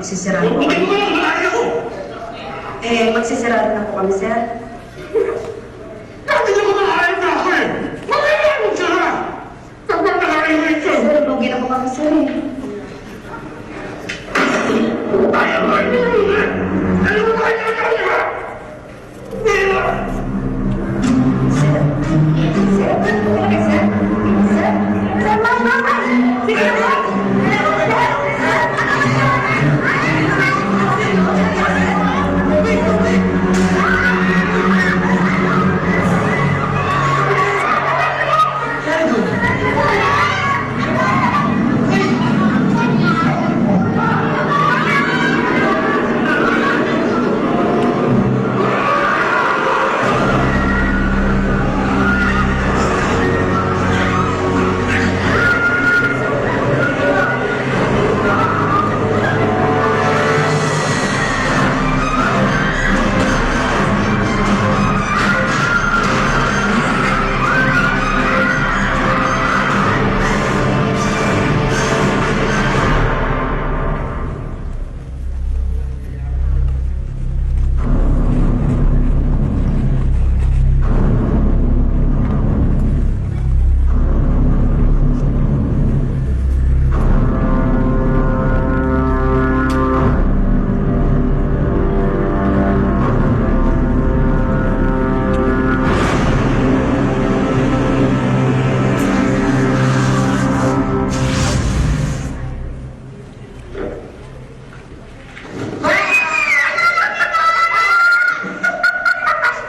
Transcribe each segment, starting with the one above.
magsisirado po Huwag kami. mo na malayo! Magsisirado na po kami, sir. Dati na kumakain na ako eh! Mamaya mo sila! Kapag nakain mo ito! Sir, lugi na po kami, sir. Ayaw mo ito! Ayaw mo kayo na kanya! Mira! Sir, sir, sir, sir, sir, mama! Sige na po!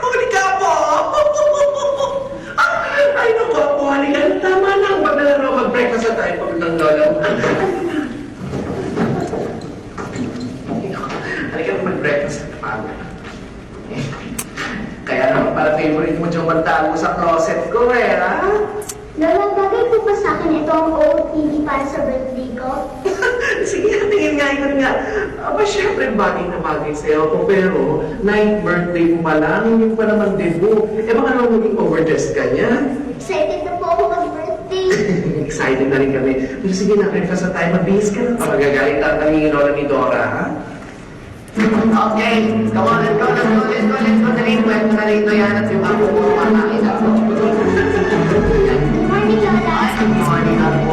Huli ka po! Ay, naku po, halika. Tama na. Maglalaro, mag-breakfast na tayo pag ng lola mo. Halika na mag-breakfast na tayo. Kaya naman para favorite mo diyang magtago sa closet ko eh, ha? Lola, bagay po ba sa akin ito ang OOTD para sa birthday ko? Sige, tingin nga, ikot nga. Aba, syempre, bagay na bagay sa'yo ako. Pero, 9th birthday mo pa lang, hindi pa naman debut. Eh, baka naman maging overdressed ka niya. Excited na po ako mag-birthday. Excited na rin kami. Pero sige na, breakfast na tayo. Mabihis ka na. Magagalit ang tangingin lola ni Dora, ha? Okay, come on, let's go, let's go, let's go, let's go. Dali, kwento na rito yan at yung ako mo kumakain ako. Good morning, Lola. Good morning ako.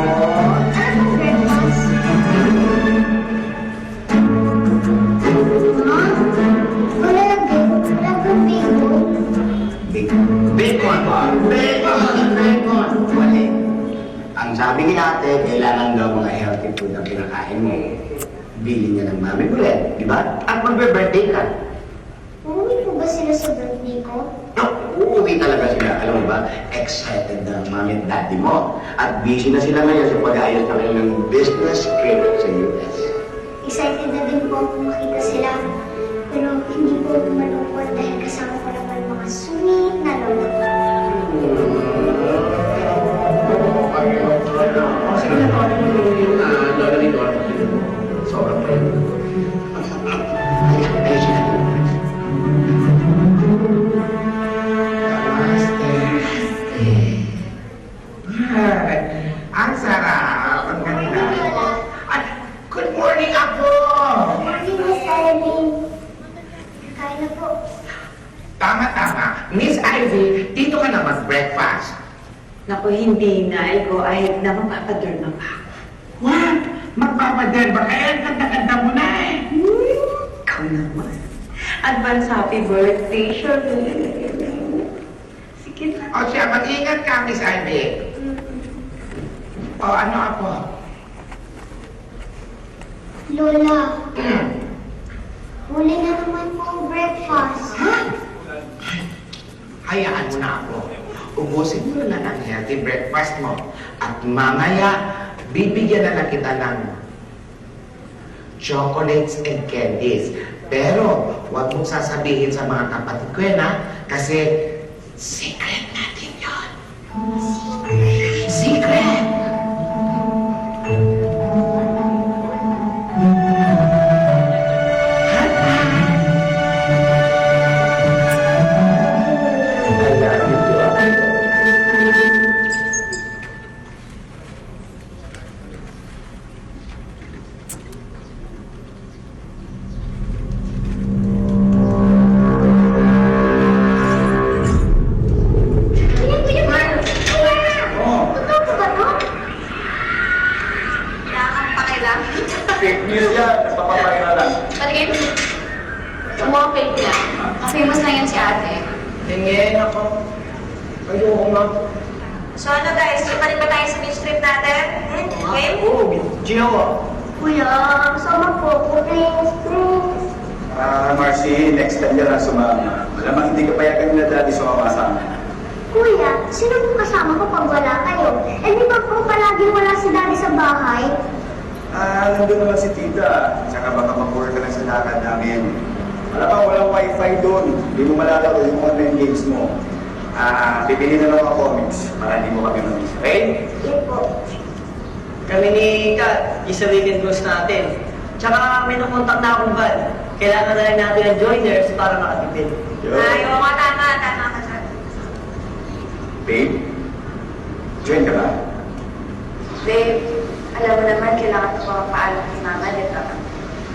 Ano pong breakfast? Ma? Wala lang din. Wala pong bacon. Bacon ba? Bacon! Mali. Ang sabi ni ate, kailangan daw mga healthy food ang pinakain mo. Bili niya ng mami ulit, di ba? At magbe-birthday ka. Uuwi po ba sila sa birthday ko? No, uuwi talaga sila. Alam mo ba, excited na ang mami at daddy mo. At busy na sila ngayon sa pag-aayos na kayo ng business trip sa US. Excited na din po ako makita sila. Pero hindi po ako malungkot dahil kasama ko naman mga sweet na lola ko. Sige na, tawagin mo yung lola ni Dora. Sobrang pa yun. Ayos na. Ay, ang sarap. Ang ganda. Ay, good morning, Apo! Morning, Miss Eileen. Kain na po. Tama. Miss Ivy, dito ka na mag-breakfast. Naku, hindi na. Ay, napapaderma pa ako. What? Magpapaderba ka? Ang ganda-ganda mo na eh. Ikaw naman. Advance happy birthday, sure. Sige na. O siya, mag-ingat ka, Miss Ivy. O ano, Apo? Lola, huli na naman po ang breakfast. Hayaan mo na ako. Ubusin mo na ang healthy breakfast mo. At mamaya, bibigyan na lang kita ng chocolates and candies. Pero, huwag mong sasabihin sa mga kapatid ko yan, ha? Kasi, secret natin yun. Secret! niya. Famous na yan si ate. Tingin ako. Ayoko nga. So ano guys, balik ba tayo sa beach trip natin? Game? Oo, Gio. Kuya, kasama po ako, please. Marcy, next time yan na sumama. Malamang hindi ka payagan nila dati sumama sa amin. Kuya, sino po kasama ko pag wala kayo? Eh di ba po palaging wala si daddy sa bahay? Nandun naman si tita. Tsaka baka mag-work ka lang sa lakad namin. Malamang walang wifi doon. Hindi mo malalaro yung online games mo. Bibili na lang ako comics para hindi mo kami mag-miss. Okay? Yun po. Kami ni Kat, isa weekend cruise natin. Tsaka may nakontak na akong van. Kailangan na lang natin ng joiners para makatipid. Ay, oo nga, tama ka dyan. Babe, join ka ba? Babe, alam mo naman, kailangan ko mapaalam kay mama, di ba?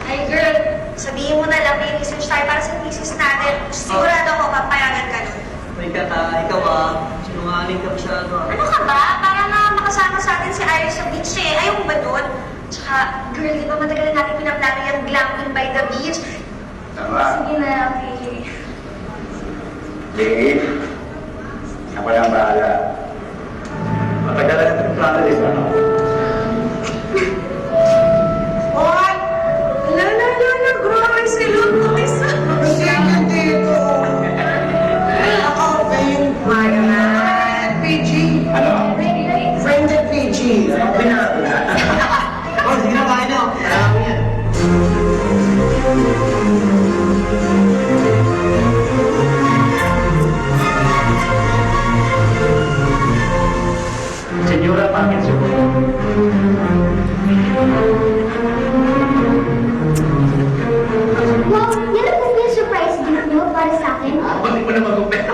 Ay girl, sabihin mo na lang, may research tayo para sa thesis natin. Sigurado ako, papayagan ka nun. May Kat, ikaw sinungaling ka masyado. Ano ka ba? Para na makasama sa atin si Iris sa beach eh. Ayaw mo ba doon? Tsaka, girl, di ba matagal na natin pinaplano yung glamping by the beach? Tama. Sige na, okay. Babe, ako lang bahala. Matagal na itong plano din ba? Hoy! La, grabe si Luto. Sige dito. Ako, yung PG. Ano? Friend at PG. Pinapula. Oh, sige na, kain na. Alam mo yan. Senyora, pangit siya. Wow, yan ang po yung surprise gift niyo para sa akin. Bakit mo na mag-upet?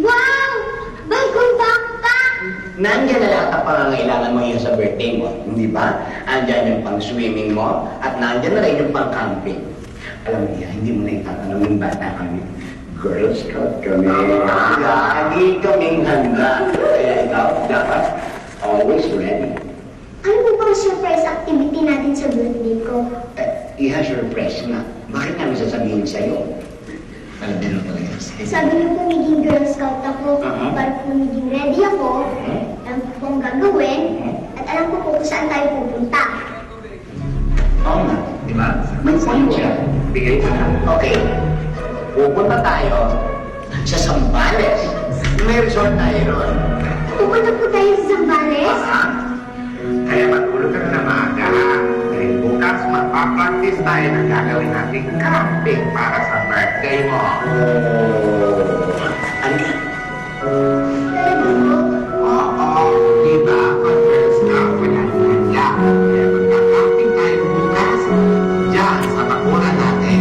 Wow! Bagong backpack! Nandiyan na lahat ang pangangailangan mo yun sa birthday mo, hindi ba? Andyan yung pang-swimming mo, at nandiyan na rin yung pang-camping. Alam mo yan, hindi mo na itatanong yung bata kami. Girl Scout kami. Lagi kaming handa. Kaya ikaw, dapat always ready. Ano po bang surprise activity natin sa birthday ko? Iha-surprise nga. Bakit namin sasabihin sa'yo? Alam mo na talaga. Sabi niyo po maging Girl Scout ako, para po maging ready ako, alam ko po ang gagawin, at alam ko po kung saan tayo pupunta. Oo nga, di ba? May point siya. Bigay mo na. Okay. Pupunta tayo sa Zambales. May resort tayo ron. Pupunta po tayo sa Zambales? Kaya matulog ka na maaga. Dahil bukas magpa-practice tayo ng gagawin nating camping para sa birthday mo. Ano yan? Talaga po? Oo, di ba? Pag girls ka, wala naman yan. Kaya magpa-camping tayo bukas. Diyan, sa bakuran natin.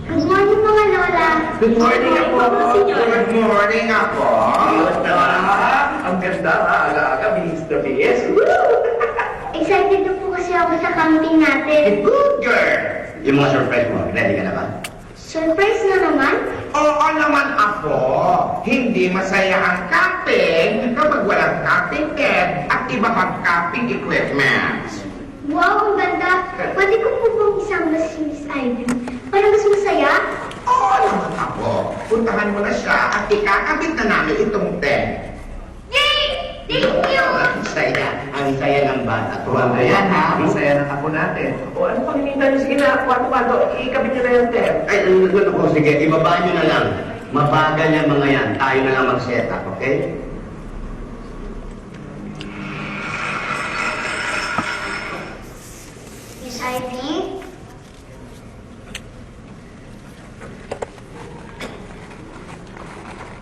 Good morning mga lola. Good morning ako. Good morning ako. Ang ganda, alaga, Mr. PS. Excited na po kasi ako sa camping natin. Good girl. Yung mga surprise mo, ready ka na ba? Surprise na naman? Oo naman ako. Hindi masaya ang camping kapag walang camping tent at iba pang camping equipment. Wow, ang ganda. Pwede ko po bang isama si Miss Ivy para mas masaya? Oo naman ako. Puntahan mo na siya at ikakabit na namin itong tent. Yay! Thank you! Ang saya ng bata. Tuwa ka Ayan yan, ha, ha? masaya ng ako natin. O ano pang hinihintay niyo? Sige na, kwanto-kwanto, ikabit niyo na yung tent. Ay, ano ko, sige, ibaba nyo na lang. Mabagal yung mga yan. Tayo na lang mag-set up, okay? Miss Ivy?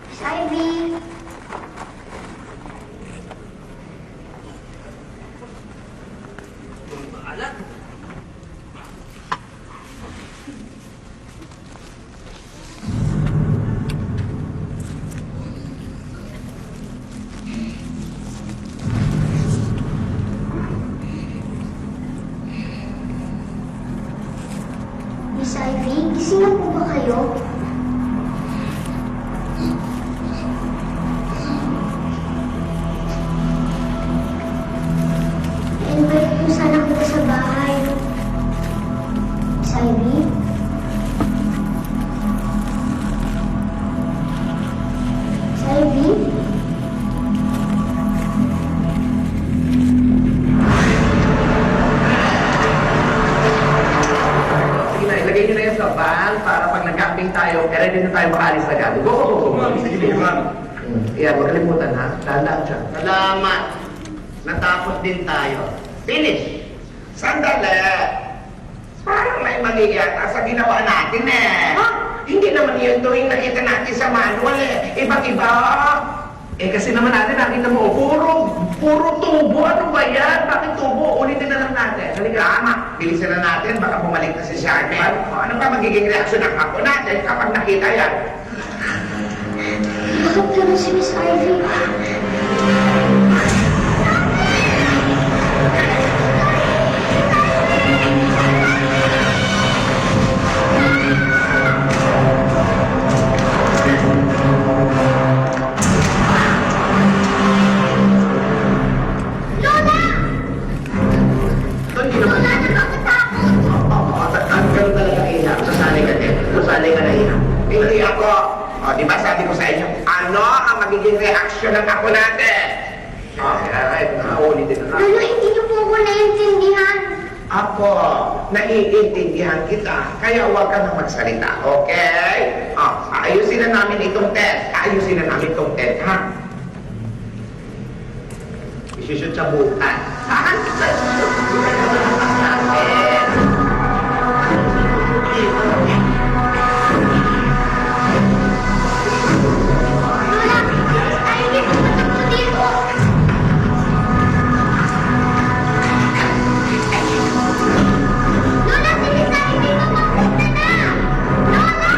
Miss Ivy? Miss Ivy, gising na po ba kayo? Invite po sana kita sa bahay. Miss Ivy? Miss Ivy? Sige na, ilagay niyo na yan sa van para pag nag-camping tayo, ready na tayo makaalis agad. Go, go, go, go. Sige, ma'am. Iyan, huwag kalimutan ha. Dahan-dahan siya. Salamat. Natapos din tayo. Finish. Sandali! Parang may mali yata sa ginawa natin eh. Ha? Hindi naman yun tuwing nakita natin sa manual eh. Iba't iba. Eh kasi naman natin, nakita mo, puro tubo. Ano ba yan? Bakit tubo? Ulitin na lang natin. Halika. Tama. Bilisan na natin. Baka bumalik na si Charmen. O, ano pa magiging reaksyon ng kapo natin kapag nakita yan? Bakit ganun si Miss Ivy? Ito, hindi naman. Ang ganun talaga iha. Sasali ka din. Sasali ka na iha. Hindi ako. O, di ba sabi ko sa inyo, ano ang magiging reaksyon ng kapo natin? O, Ulitin na lang. Lolo, hindi niyo po ako naiintindihan. ako, naiintindihan kita, kaya huwag ka nang magsalita, okay? O, ayusin na namin itong tent. Ayusin na namin itong tent, ha? Isushoot sa bukas. Lola, tayo dito patakbo dito. Lola, sige tayo dito papunta na. Lola!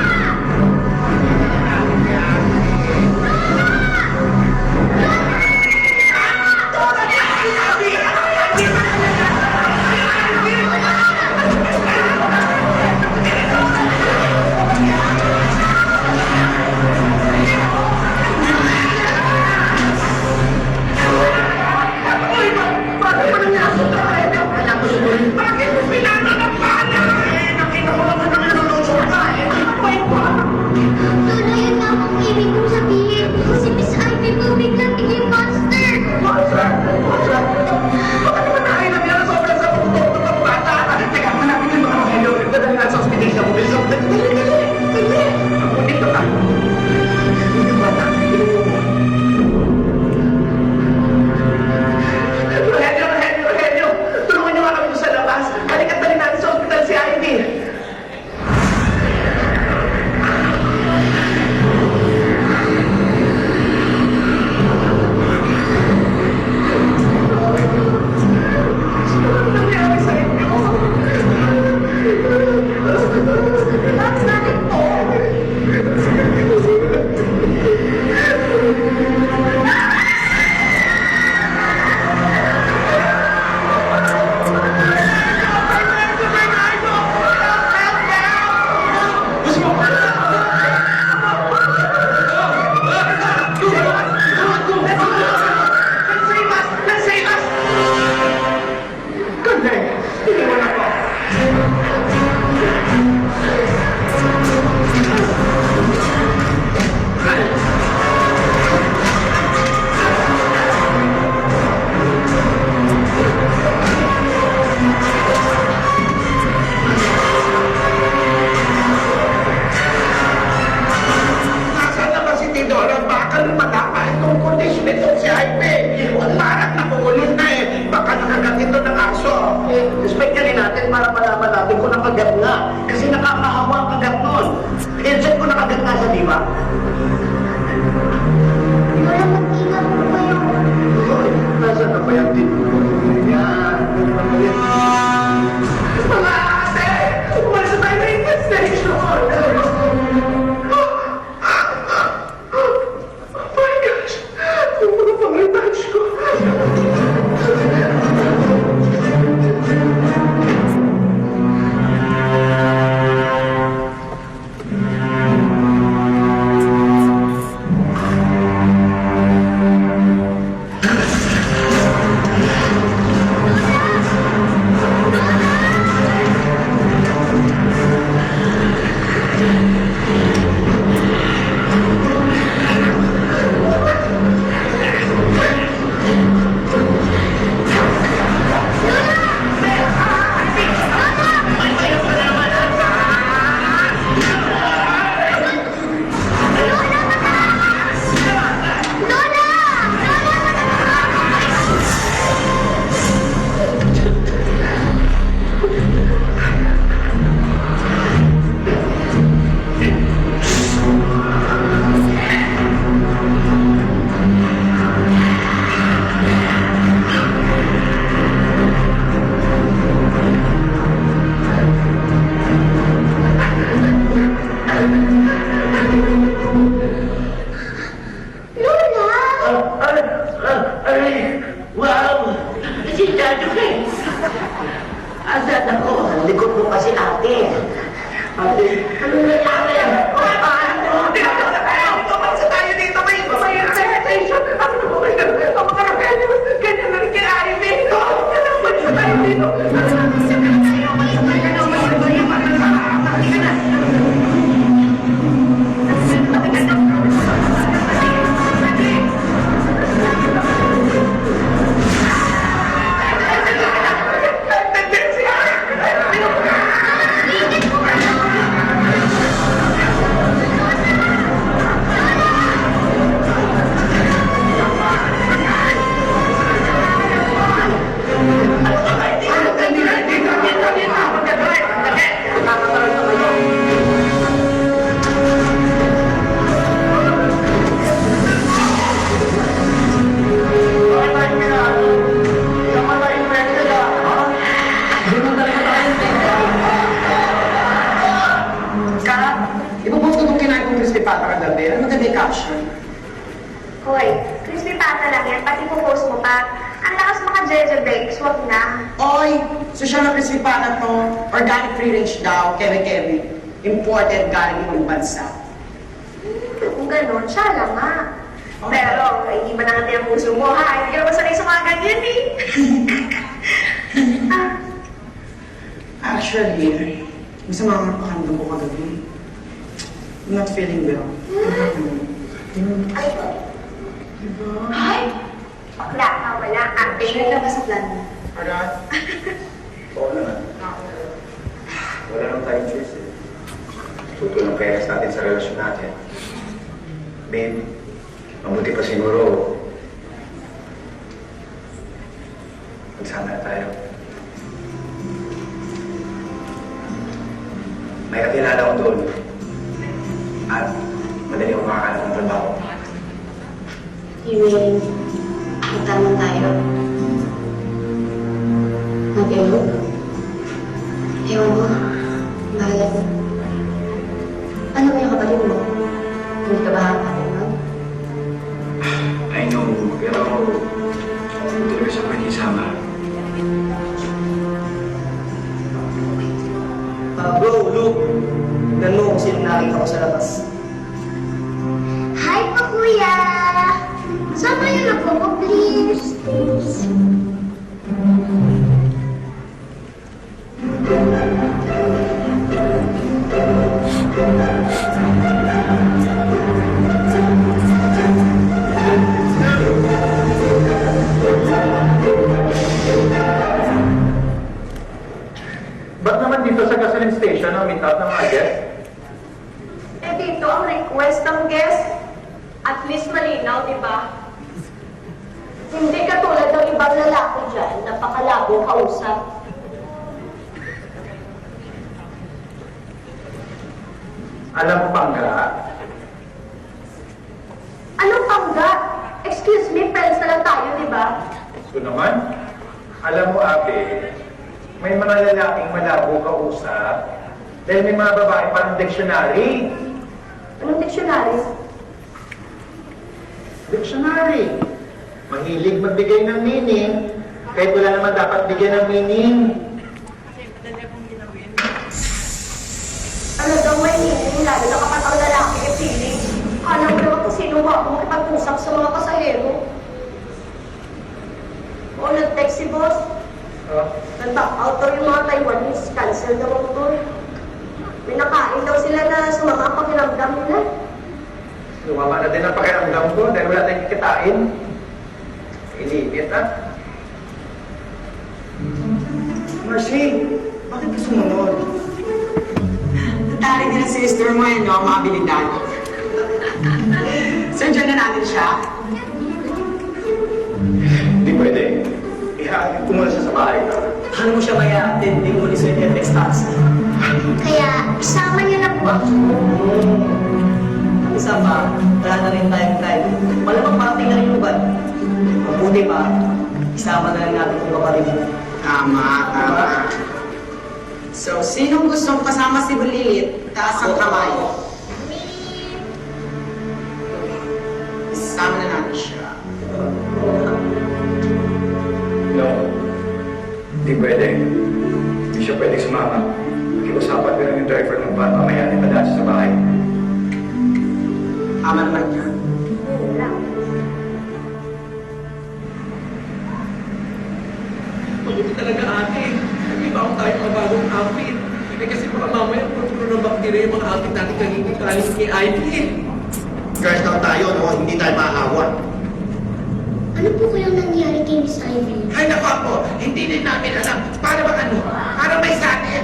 Headset ko nakaganda sa di ba? Lola, mag-ingat po kayo. Nasaan na ba yung tip ko? Yan. Mga ate! Umalis na tayo na infestation! Oh my gosh! Yung mga pang-retouch ko! Ay, wow! Si Chacho King! Asan ako? Likod mo kasi ate. Ate, ano nangyari? Umalis na tayo dito! May infestation! Ano ba kayo? Ang mga rebelde! Ganyan na rin kina Ivy! Umalis na tayo dito! Ipopost ko itong kinain kong crispy pata kagabi. Ano maganda yung caption? Hoy, crispy pata lang yan, pati post mo pa. Ang lakas mga Jeje Bakes, wag na. Oy! Social na crispy pata to. Organic free range daw. Keve-keve. Imported galing ibang bansa. Kung ganun, siya lang nga. Pero, hindi ba natin ang puso mo, ha? Hindi ka naman sanay sa mga ganyan, eh. Actually, masama ang pakiramdam ko kagabi. I'm not feeling well. Ay, ay! Bakla ka, wala. Acting mo. Sure ka ba sa plan mo? Alright? Oo naman. Wala naman tayong choice eh. Tutulong pera sa atin sa relasyon natin. Babe, mabuti pa siguro. Magsama na tayo. May kakilala ko doon. At madali akong makakalap ng trabaho. You mean, magtamang tayo? Mag-ewan? Ewan mo, bahala mo. Ano ba yung kapatid mo? Hindi ka ba kapatid mo? I know, pero hindi talaga siya pwede isama. Bro, Luke, tignan mo kung sino nakita ko sa labas. Hi po, kuya! Sama niyo na po ko, please. Please. Ba't naman dito sa gasoline station ang meet up ng mga guest? Eh dito, ang request ng guest, at least malinaw, di ba? Hindi katulad ng ibang lalaki dyan, napakalabo kausap. Alam mo, Pangga, Anong pangga? Excuse me, friends na lang tayo, di ba? so naman, alam mo, Ate, may mga lalaking malabo kausap dahil may mga babae parang dictionary. Anong dictionary? Dictionary. Mahilig magbigay ng meaning, kahit wala naman dapat bigyan ng meaning. Ano daw may meaning, lalo na kapag ang lalaki ay feeling. Kala mo naman kung sino ba ako makipag-usap sa mga pasahero. O, nag-text si boss. Nag-back out daw yung mga Taiwanese. Cancel daw ang tour. May nakain daw sila na sumama ang pakiramdam nila. Lumama na din ang pakiramdam ko dahil wala tayong kikitain. Ilimit, ah. Marcy, bakit ka sumunod? Natari din ang sister mo yun, no? Mga abilidad. So, dyan na natin siya. Hindi pwede. Ihaagin ko muna siya sa bahay ka. Paano mo siya maya-attend? Hindi mo ulit sa text taxi. Kaya isama niyo na po ako. Ang isa pa, wala na rin tayong time. Malamang parating na rin yung ban. Mabuti pa, isama na rin natin yung kapatid mo. Tama. So, sinong gustong kasama si Bulilit? Taas ang kamay. Isama na natin siya. No. Hindi pwede. Hindi siya pwede sumama. Nakiusapan ko lang yung driver ng van. Mamaya ipadaan siya sa bahay. Tama naman niya. Mabuti talaga ate. Nag-ibaon tayo mga bagong outfit. Eh kasi baka mamaya puno ng bakterya yung mga outfit natin kanina galing kay Ivy. Girls lang tayo, no? Hindi tayo maahawa. Ano po kayang nangyari kay Miss Ivy? Ay, naku po, hindi din namin alam. Para ba ano? Para may sakit.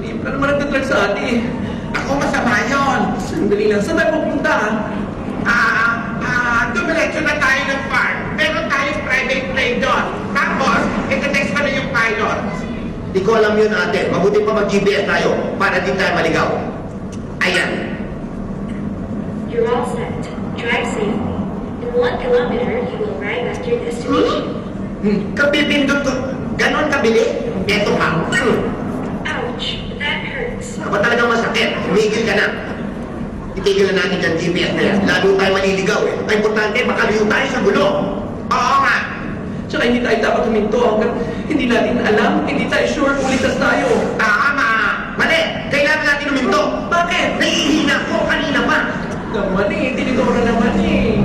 Hindi pa naman nagtatrag sa ate. Ako masama yun. Sandali lang. Saan tayo pupunta? Dumiretso na tayo ng farm. Meron tayong private plane doon. Tapos, itetext pa na yung pilot. Di ko alam yun, ate. Mabuti pa mag-GPS tayo para di tayo maligaw. Ayan. You're all set. Drive safely. In 1 kilometer, you will arrive at your destination. Kapipindot ko. Ganon kabili? Eto pa. Ouch, that hurts. Kapag talagang masakit, humigil ka na. Itigil na natin dyan GPS na yan. Lalo tayo maliligaw eh. Ang importante, makalayo tayo sa gulo. Oo nga. Tsaka hindi tayo dapat huminto hanggang hindi natin alam, hindi tayo sure kung ligtas tayo. Tama. Mali. Kailangan natin uminto. Bakit? Nahihina ko kanina pa. Naman eh, tinito na naman eh.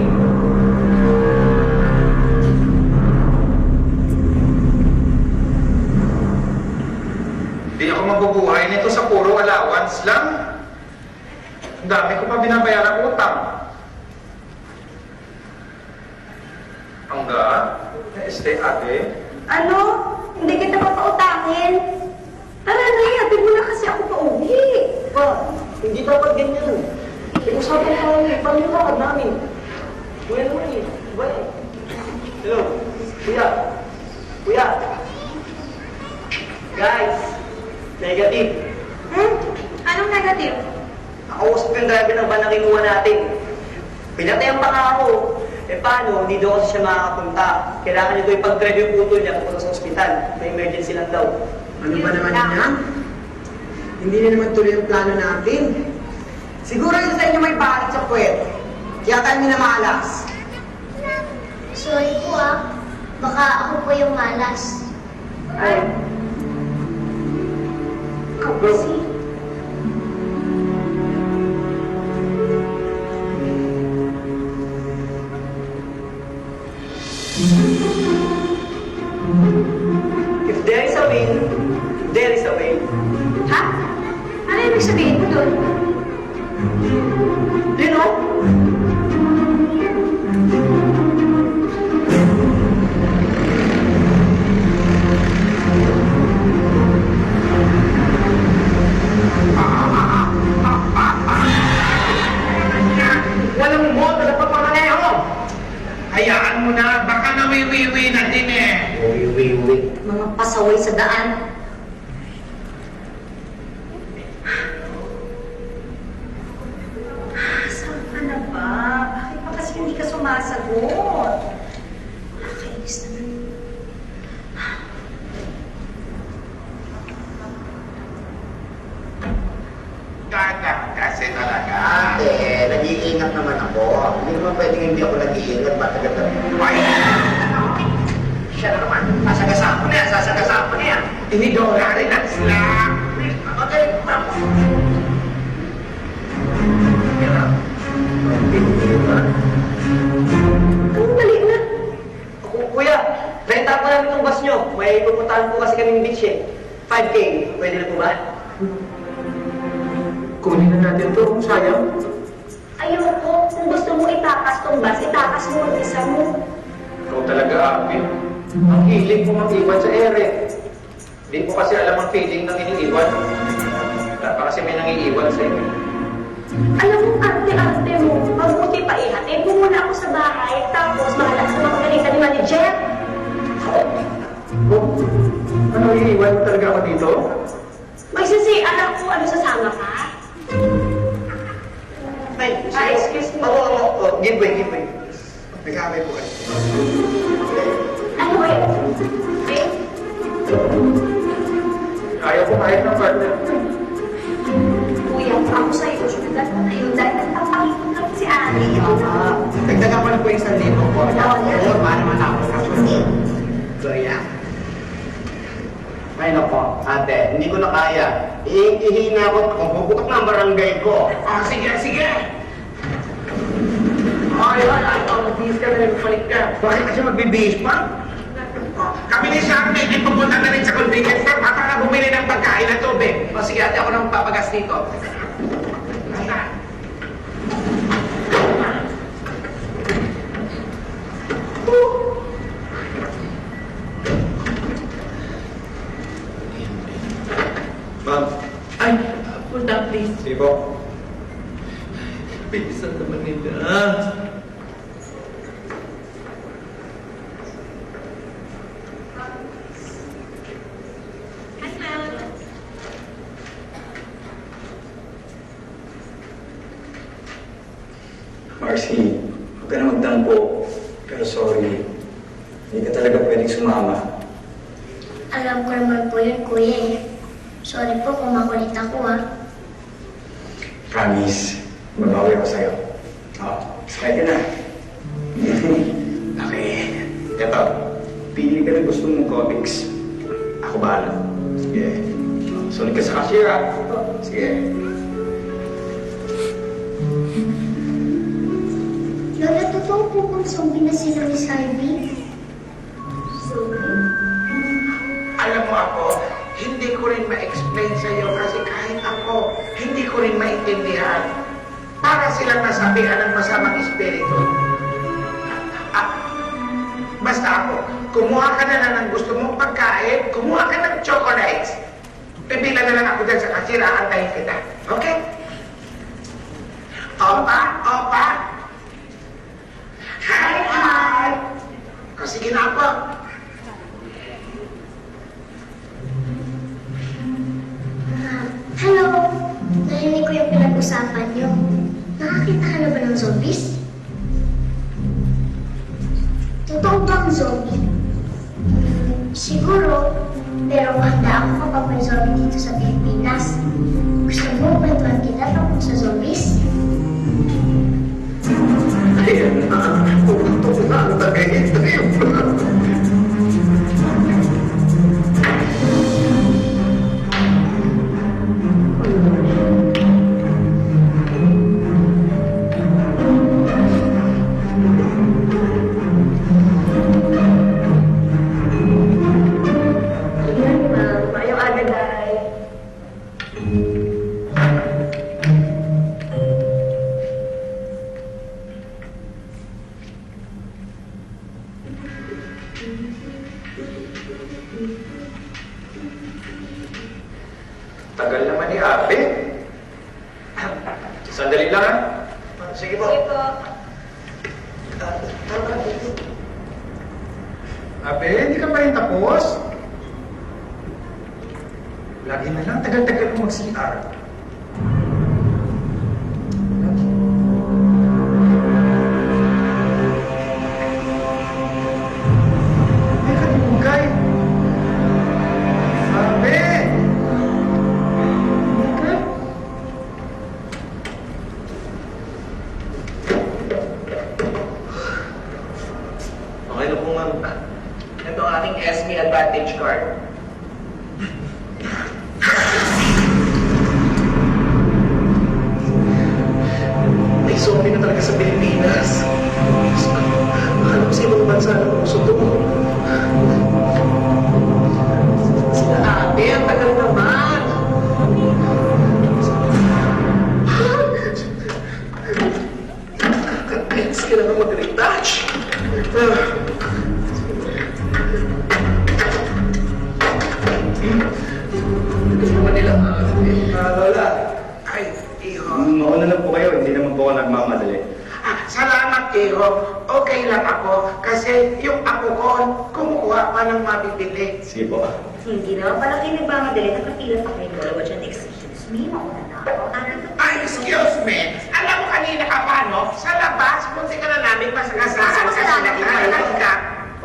Hindi ako mabubuhay nito sa puro allowance lang. Ang dami ko pa binabayarang utang. Hangga, na-stay ate. Ano? Hindi kita papautangin. Tara na, hatid mo na kasi ako pa uwi. Pa, hindi dapat ganyan. Usapan ka lang eh. Paano yung lakad namin? Kuya naman eh. Diba eh? Hello? Kuya? Kuya? Guys! Negative. Anong negative? Nakausap yung driver ng van na kinuha natin. Pinatayan pa nga ako. Eh paano, hindi daw kasi siya makakapunta. Kailangan niya daw ipag-drive yung puto niya pupunta sa ospital. May emergency lang daw. Ano ba naman yan? Hindi na naman tuloy ang plano natin. Siguro ito sa inyo may balik sa puwet. Kaya tayo minamalas. Sorry po Baka ako po yung malas. Ay, Bro. if there is a will, there is a way. Ha? Ano ibig sabihin mo doon? You know? Walang moto na pagmamaneho. Hayaan mo na. Baka nawiwiwi na din eh. Uwi. Mga pasaway sa daan. sumasagot. Nakakainis naman. Kasi talaga. Ate, nag-iingat naman ako. Hindi naman pwedeng hindi ako nag-iingat. Ba't agad Ay! Siya na naman. Sasagasaan ko na yan. Sasagasaan ko na yan. Hindi doon. Relax lang. Okay, ma'am. Ang mali na. Kuya, renta po namin itong bus nyo. May pupuntahan po kasi kaming beach eh. 5K. Pwede na po ba? Kunin na natin to, sayang. Ayoko. Kung gusto mo itakas tong bus, itakas mo ang isa mo. Ikaw talaga, Ate. Ang hilig mo mag-iwan sa ere. Hindi ko kasi alam ang feeling ng iniiwan. Wala pa kasi may nangiiwan sa inyo. Alam mo, arte-arte mo. Mabuti pa ihatid mo muna ako sa bahay, tapos bahala ka sa mapagalitan ni manager. Oh, ano, iiwan mo talaga ako dito? Magsisian ako, ano sasama ka? Ay, excuse me. Oo. Give way. Nagkamay po kayo. Ano ba yun? Eh? Ayaw ko kahit ng partner. Kuya, ako sa'yo, sumunod mo na yun dahil nagpapakikot lang si Ari. Dagdagan ko na po yung 1,000 po. Oo, para matapos ako. Gloria. Ay, nako. Ate, hindi ko na kaya. Ihihina ako. Kung puputok na ang barangay ko. Sige. Ay, magbihis ka na rin. Balik ka. Bakit kasi magbibihis pa? Kami ni Sharmy, hindi pupunta na rin sa convenience store. Baka na bumili ng pagkain at tubig. Sige, ate, ako na magpapagas dito. Ma'am. Ay, pull down please. Sige po. Bilisan naman nila. Marcy, huwag ka na magtampo. Pero sorry, hindi ka talaga pwedeng sumama. Alam ko naman po yun, kuya eh. Sorry po kung makulit ako Promise, mabawi ako sa'yo. Sakay ka na. Okay. Ito, pili ka na gusto mong comics. Ako bahala. Sige. Sunod ka sa cashier, ha? Sige. Lola, totoo po kung zombie na sila Miss Ivy? Alam mo ako, hindi ko rin ma-explain sa iyo kasi kahit ako, hindi ko rin maintindihan. Para silang nasabihan ng masamang espiritu. Basta ako, kumuha ka na lang ng gusto mong pagkain, kumuha ka ng chocolates. Pipila na lang ako dyan sa kasira, aantayin kita. Okay? Opa? Hi! Sige na po. Hello! Narinig ko yung pinag-usapan niyo. Nakakita ka na ba ng zombies? Totoo bang zombie? Siguro, pero handa ako kapag may zombie dito sa Pilipinas. Gusto mo kwentuhan kita tungkol sa zombies? Ayan na. Pupunto na ang tagay-trip. Yan, ma'am. Mayong aga, Day. Tagal naman ni Ate. Sandali lang, ha? Sige po. Ito. Ate, hindi ka pa rin tapos? Lagi na lang, tagal-tagal mo mag-CR. SME Advantage card. May zombie na talaga sa Pilipinas. Akala ko sa ibang bansa na uso to. Sila ate, ang tagal naman. Kailangan kailangan mag-retouch. Hindi naman nila Lola. Ay, iho. Mauna lang po kayo, hindi naman po ako nagmamadali. Salamat, iho. Okay lang ako. Kasi yung apo ko, kumukuha pa ng mabibili. Sige po. Hindi naman pala kayo nagmamadali. Nakapila pa kayo dalawa dyan. Excuse me, mauna na ako. Ay, excuse me. Alam mo kanina ka pa, no? Sa labas, munti ka na namin masagasahan kasi naglalagay ka.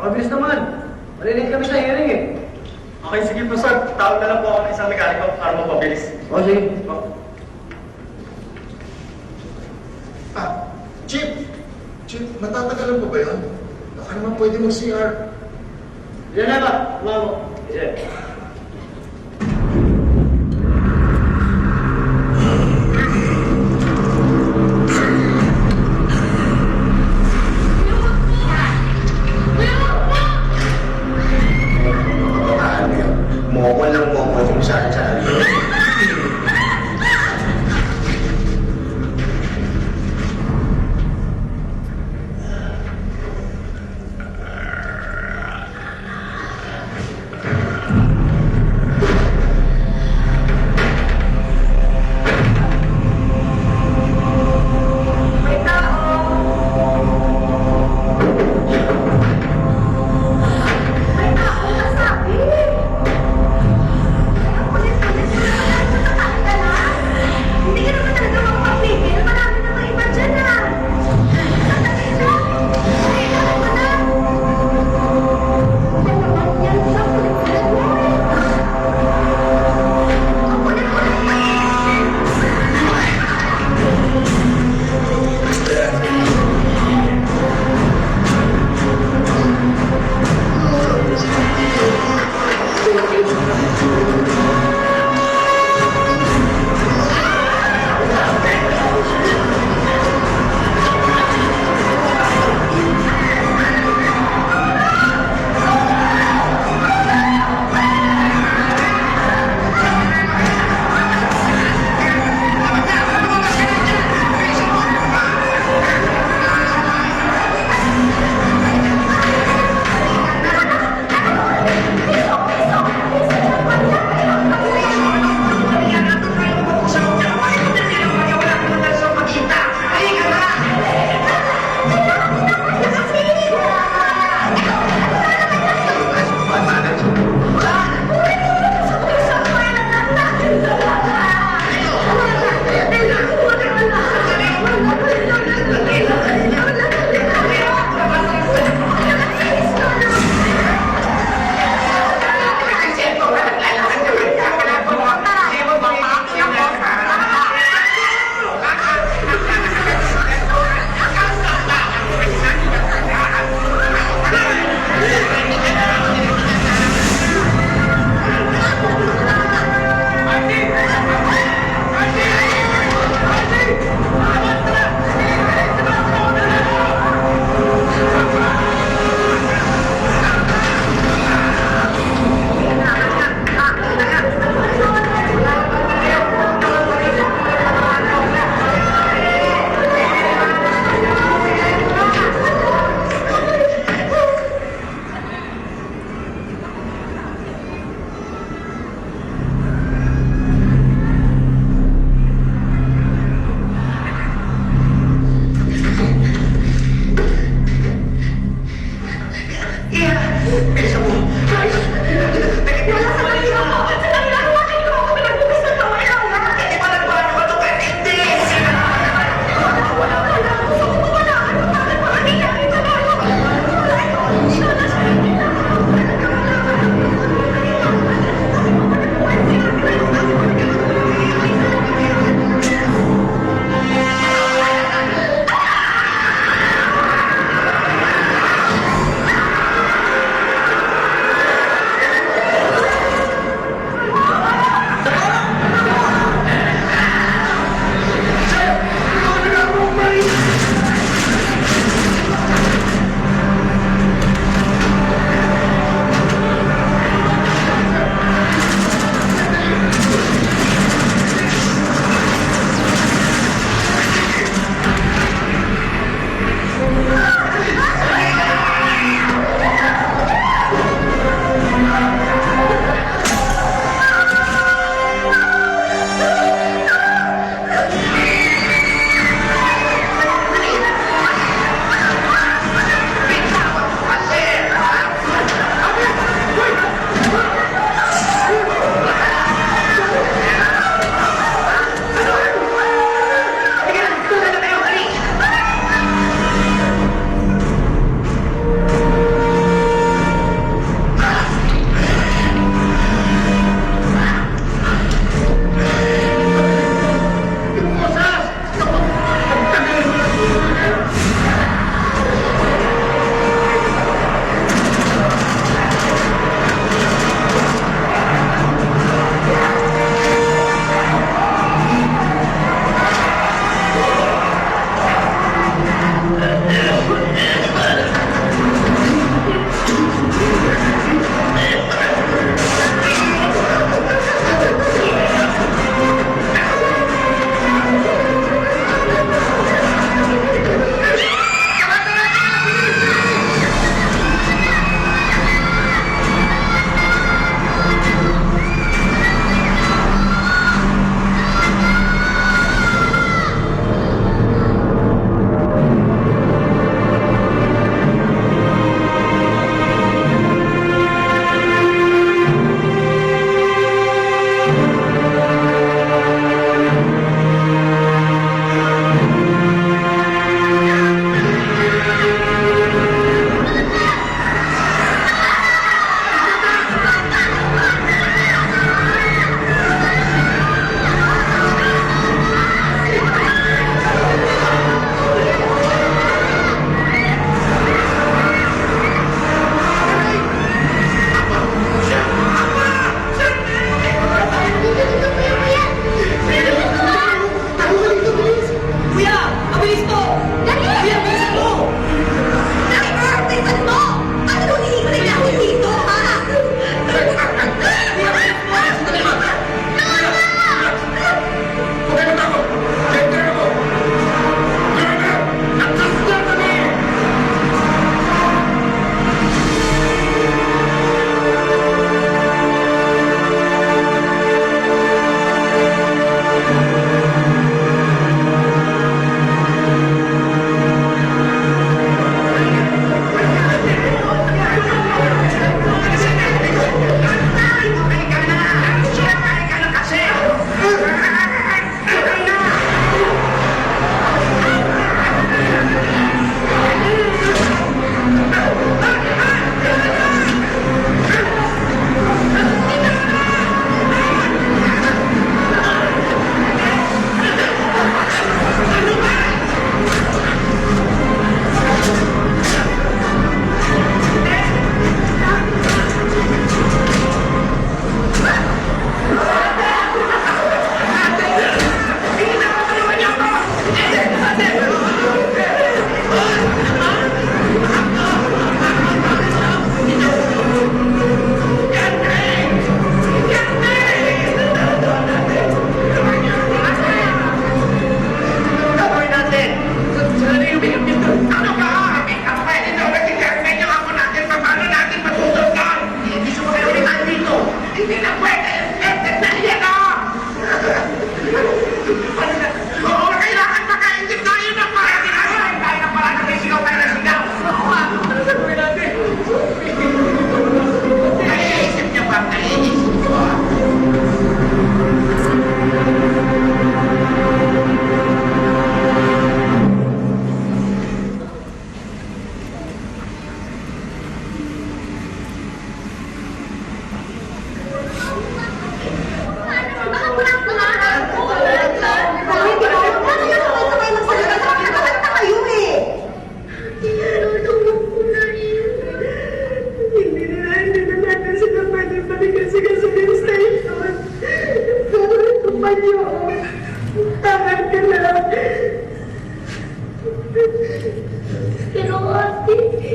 Obvious naman. Marinig kami sa hearing eh. Okay, sige po sir. Tawag na lang po ako ng isang mekaniko para mapabilis. O, sige. Chief, matatagalan po ba yun? Baka naman pwede mag-CR. Yan na ba? Mamo. Yes. Ano yun? Mokol lang mokol kung saan-saan.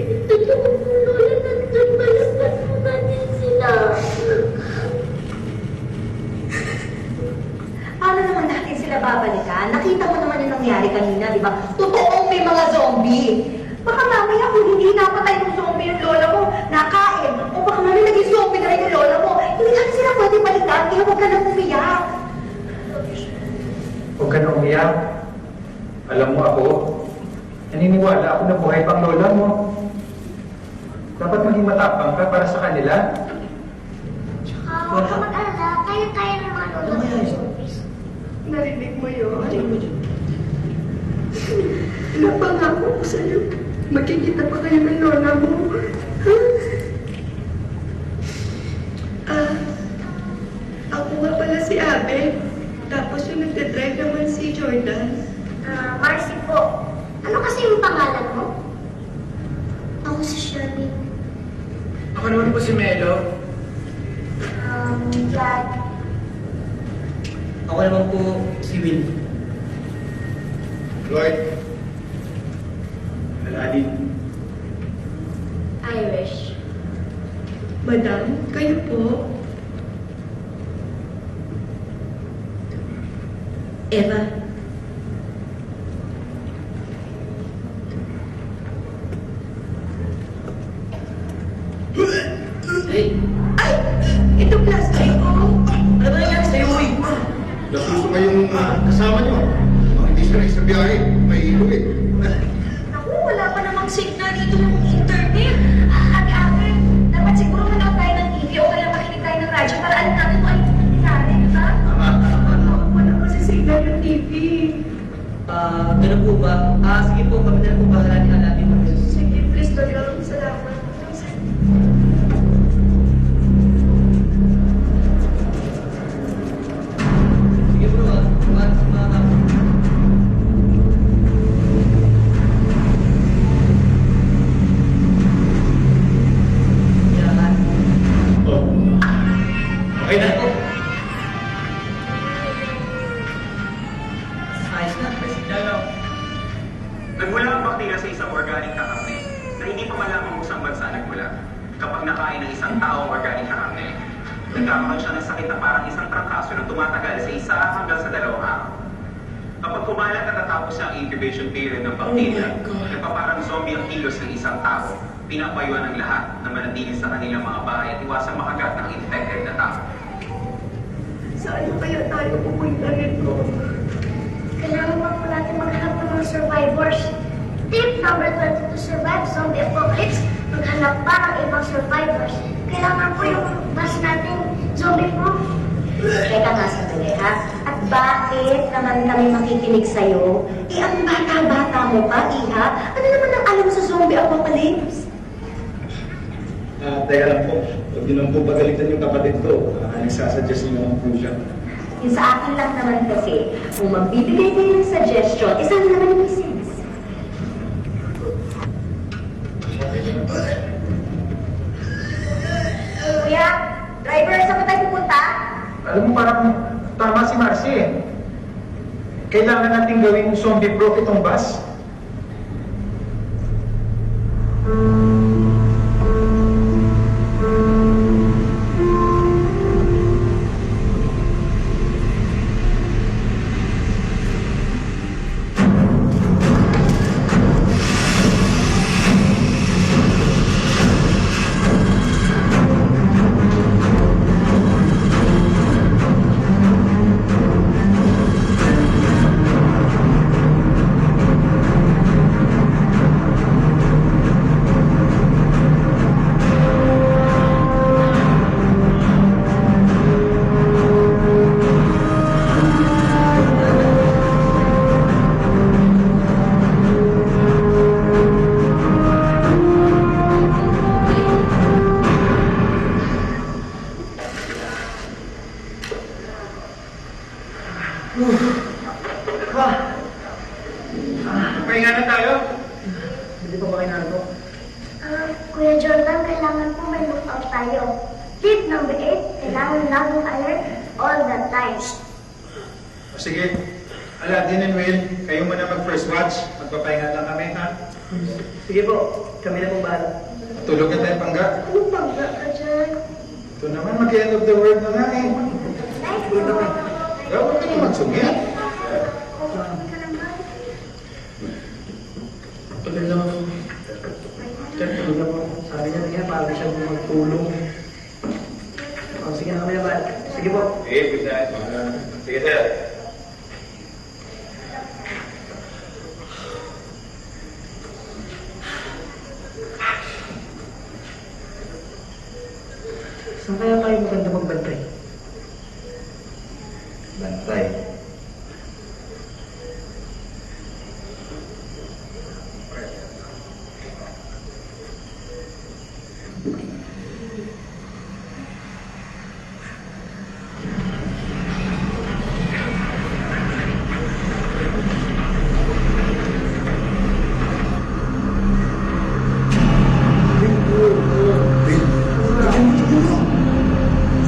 Totoo po, Lola, nandun malapad po natin sila. Paano naman natin sila babalikan? Nakita mo naman yung nangyari kanina, di ba? Totoong may mga zombie. Baka mamaya kung hindi napatay ng zombie yung lola mo, nakain. O baka mamaya naging zombie na rin yung lola mo. Hindi natin sila pwede balikan, kaya huwag ka nang umiyak. Huwag ka na umiyak. Alam mo ako, naniniwala ako na buhay pang lola mo. Dapat maging matapang ka para sa kanila. Tsaka huwag ka mag-alala, kaya-kaya ng mga lola ko ng zombies. Narinig mo yun? Napangako ko sa'yo. Magkikita pa kayo ng lola mo. Ako nga pala si Abe. Tapos yung nagdadrive naman si Jordan. Marcy po. Ano kasi yung pangalan mo? Ako si Shirley. Ako naman po si Melo. Dad. Ako naman po si Will. Lloyd. Aladdin. Irish. Madam, kayo po? Eva, Ito plastic ko. Ano ba nangyari sa'yo, uy? Nasuso kayong kasama nyo. Hindi sila sa biyahe. May ilog eh. naku, wala pa namang signal dito ng internet. Ate, dapat siguro manood tayo ng TV o kaya makinig tayo ng radyo para alam natin kung ano yung nangyari, di ba? Wala kasi signal yung TV. Ganun po ba? Sige po, kami na lang po bahala ni Aladdin. Sige, please, talagang salamat. Sige po, Yan. Oh. Okay na. Ayos na. Nagmula ang bakterya sa isang organic na karne na hindi pa malaman kung saan bansa nagmula. Kapag nakain ng isang taong organic na karne, nagkakaroon siya ng sakit na parang isang trangkaso na tumatagal sa 1 hanggang sa 2 araw. Kapag kumalat at natapos ang incubation period ng bakterya, nagpaparang zombie ang kilos ng isang tao. Pinapayuan ng lahat na manatili sa kanilang mga bahay at iwasang makagat ng infected na tao. Saan kaya tayo pupunta nito? Kailangan pa po natin maghanap ng mga survivors. Tip number 20 to survive zombie apocalypse, maghanap pa ng ibang survivors. Kailangan po yung mas natin zombie-proof. Teka nga sandali, ha? At bakit naman kami makikinig sa'yo? Ang bata-bata mo pa, Iha. Ano naman ang alam sa zombie apocalypse? Teka lang po. Huwag niyo lang po pagalitan yung kapatid ko. Nagsasuggest niyo naman po siya. Yung sa akin lang naman kasi, kung magbibigay kayo ng suggestion, isang naman yung sense. Kuya, driver, saan ba tayo pupunta? Alam mo, parang tama si Marcy eh. Kailangan natin gawing zombie-proof itong bus. Pahinga na tayo. Hindi pa ba kayo narito? Kuya Jordan, kailangan po may lookout tayo. Tip number 8, kailangan laging alert all the time. O sige, Aladdin and Will, kayo muna mag-first watch. Magpapahinga lang kami, ha? Sige po, kami na pong bahala. Tulog na tayo, Pangga. Anong pangga ka dyan? Ito naman, mag-end of the world na nga eh. Nice po. Huwag ka naman sumit. Okay ka naman. Tuloy lang ako. Sir, tuloy lang ako. Sabi niya niya, parang siya magtulong. Oh, sige na kami na ba? Sige po. Sige, bisa. Sige, sir. Saan kaya tayo maganda magbantay? Bantay.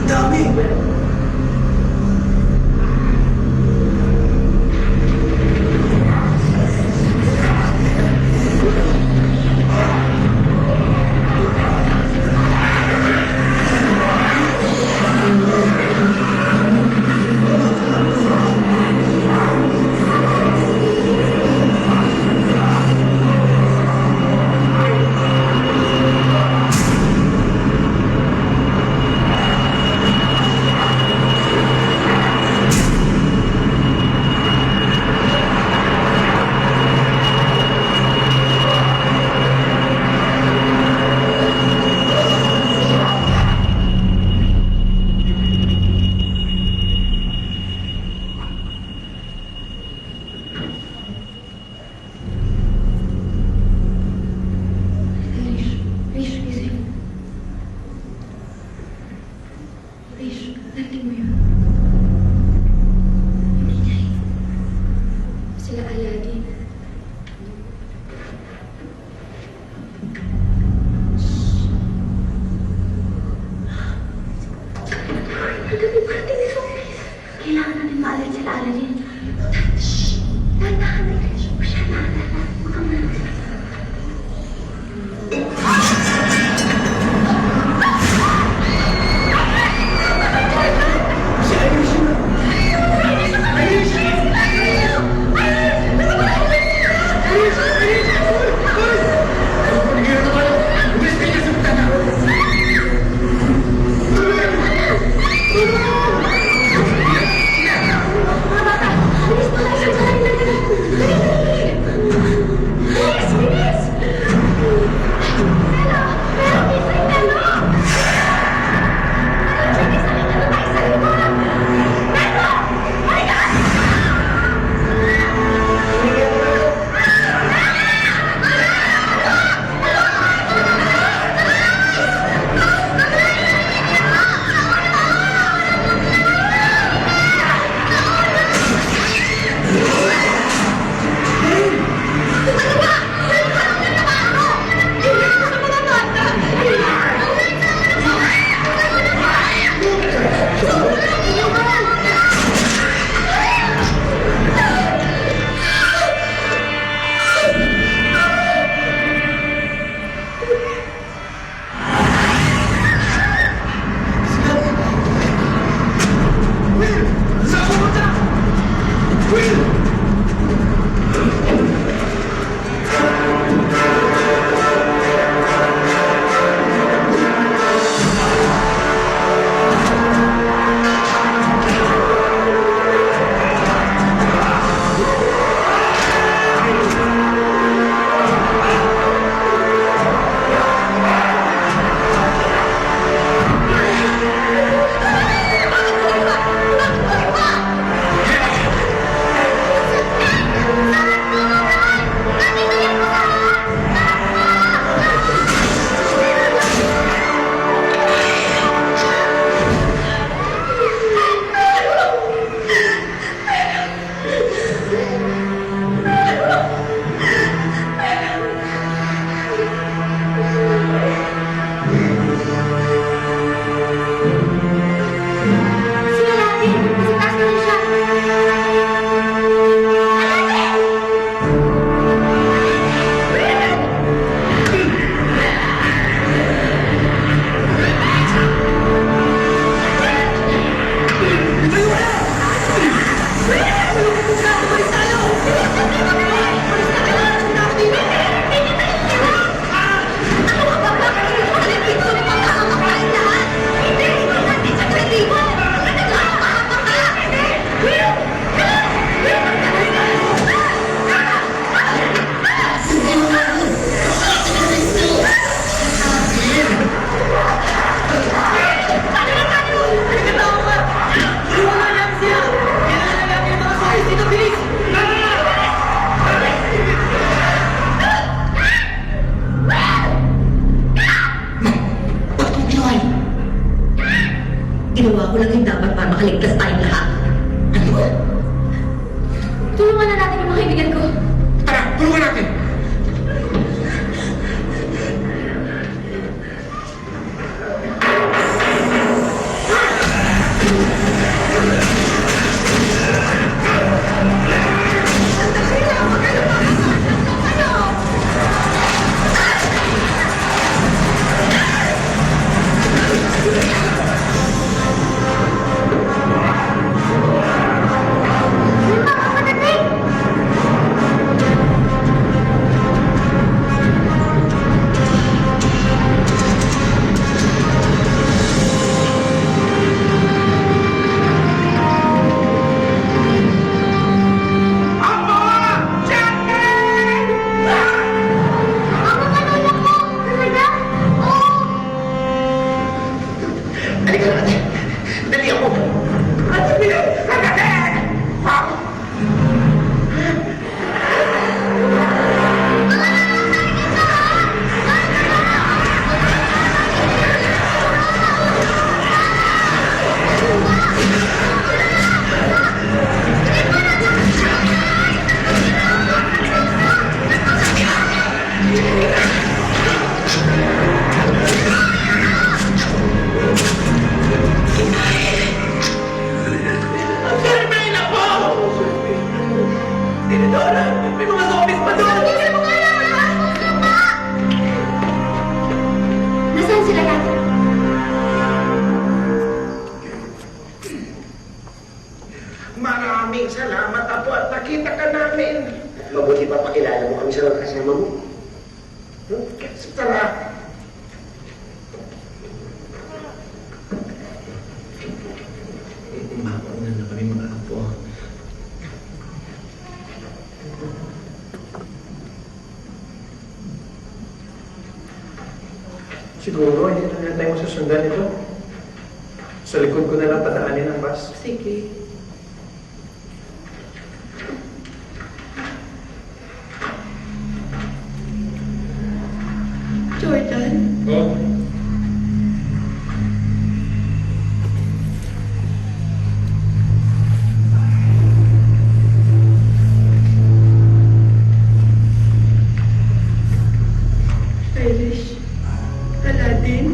Dami! ginawa ko lang yung dapat para makaligtas tayong lahat. Ano? Tulungan na natin yung mga kaibigan ko. Tara, tulungan natin! Halika na natin. Dali ako. May mga zombies pa doon! Nasaan sila natin? Maraming salamat, Apo, at nakita ka namin. Mabuti pa pakilala mo kami sa mga kasama mo. Tara. Mauna na kami mga Apo. Siguro, hindi na tayo masusundan ito. Sa likod ko na lang padaanin ang bus. Sige. Jordan? Oh? Irish? Aladdin?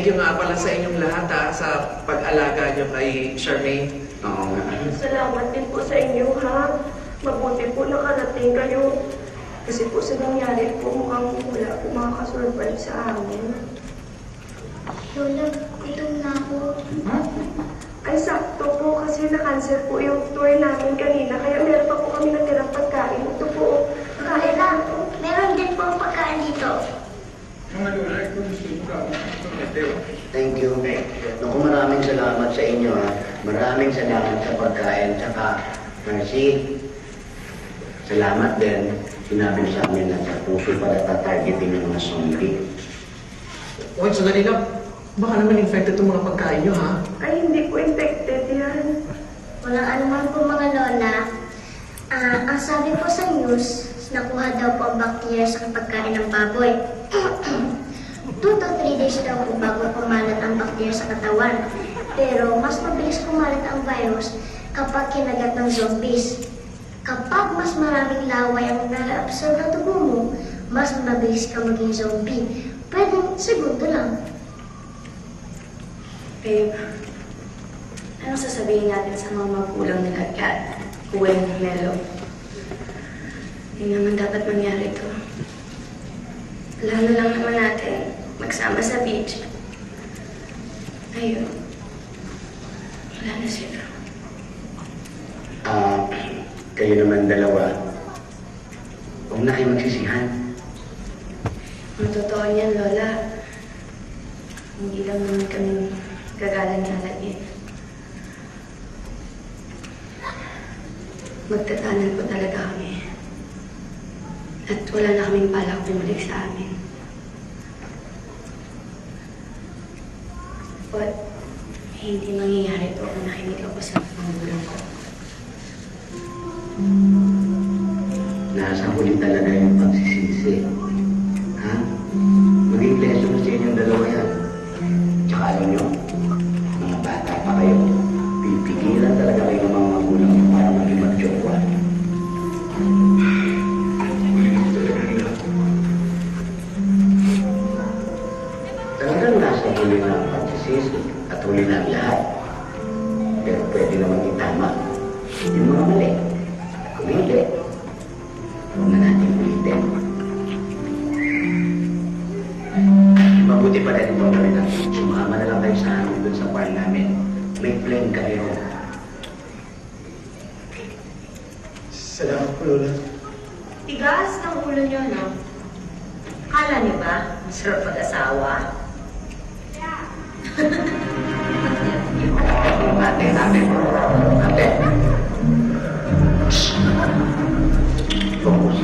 thank you nga pala sa inyong lahat sa pag-alaga nyo kay Charmaine. Oo nga. Salamat din po sa inyo, ha? Mabuti po nakarating kayo. Kasi po sa nangyari po, mukhang wala po makakasurvive sa amin. Lola, gutom na ako. Ay, sakto po kasi na-cancel po yung tour namin kanina. Kaya meron pa po kami natirang pagkain. Ito po, kain Lola, na po. meron din po ang pagkain dito. Thank you. Naku, maraming salamat sa inyo ha. Maraming salamat sa pagkain. Tsaka, Mercy, salamat din. Sinabi sa amin na sa puso pala tatargetin ng mga zombie. Uy, sandali lang. Baka naman infected itong mga pagkain nyo, ha? Ay, hindi po infected yan. Walang anuman po mga lola. Ang sabi po sa news, nakuha daw po ang bacteria sa pagkain ng baboy. 2 to 3 days daw po bago kumalat ang bacteria sa katawan. Pero mas mabilis kumalat ang virus kapag kinagat ng zombies. Kapag mas maraming laway ang na-absorb ng dugo mo, mas mabilis ka maging zombie. Pwedeng segundo lang. Babe, anong sasabihin natin sa mga magulang nila Kat, Gwen, Melo? Hindi naman dapat mangyari to. Plano lang naman natin magsama sa beach. Ayun. Wala na sila. Kayo naman dalawa, huwag na kayo magsisihan. Ang totoo niyan, Lola, hindi lang naman kami gagalan-galan eh. Magtatanan po talaga kami. At wala na kaming balak bumalik sa amin. But, hindi mangyayari to kung nakinig ako sa magulang ko. Nasa huli talaga yung pagsisisi. Ha? Maging lesson sa inyong dalawa yan. Tsaka alam nyo, mga bata pa kayo, pipigilan talaga kayo ng mga magulang nyo para maging mag-jowa. Talagang nasa huli na ang pagsisisi at huli na ang lahat. Pero pwede naman itama yung mga mali. Kung hindi, huwag na natin ulitin. Mabuti pa rin itong gawin natin. Sumama na lang kayo sa amin dun sa farm namin. May plane kayo. Salamat po, Lola. Tigas ng ulo nyo, no? Kala niyo ba, masarap pag-asawa? Ate. Focus.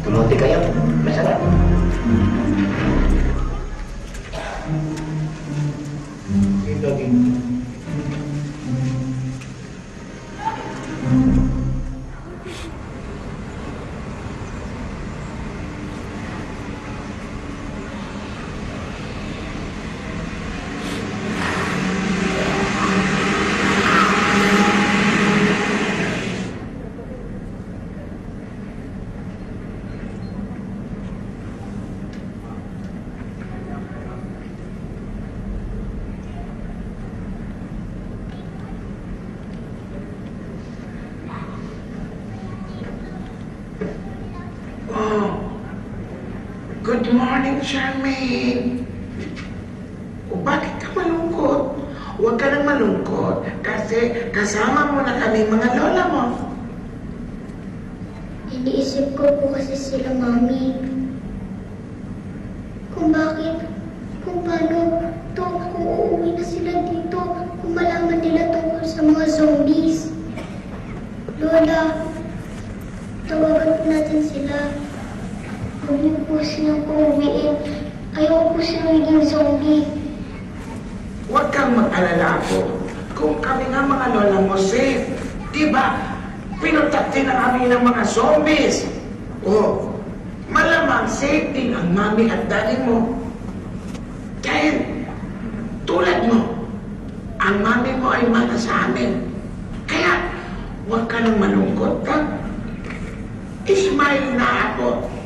Tumuti kayo. Masarap. Ito din. Good morning, Charmaine. O bakit ka malungkot? Huwag ka nang malungkot kasi kasama mo na kami mga lola mo. Iniisip ko po kasi sila, Mami. Kung paano kung uuwi na sila dito, kung malaman nila tungkol sa mga zombies. Lola, tawagan po natin sila. Huwag niyo po silang uuwiin. Ayaw po silang maging zombie. Huwag kang mag-alala po. Kung kami nga mga lola mo safe, di ba? Pinutakti na kami ng mga zombies. Oh, malamang safe din ang mami at daddy mo. Dahil, tulad mo, ang mami mo ay mana sa amin. Kaya, huwag ka nang malungkot, ha? Ismail na ako.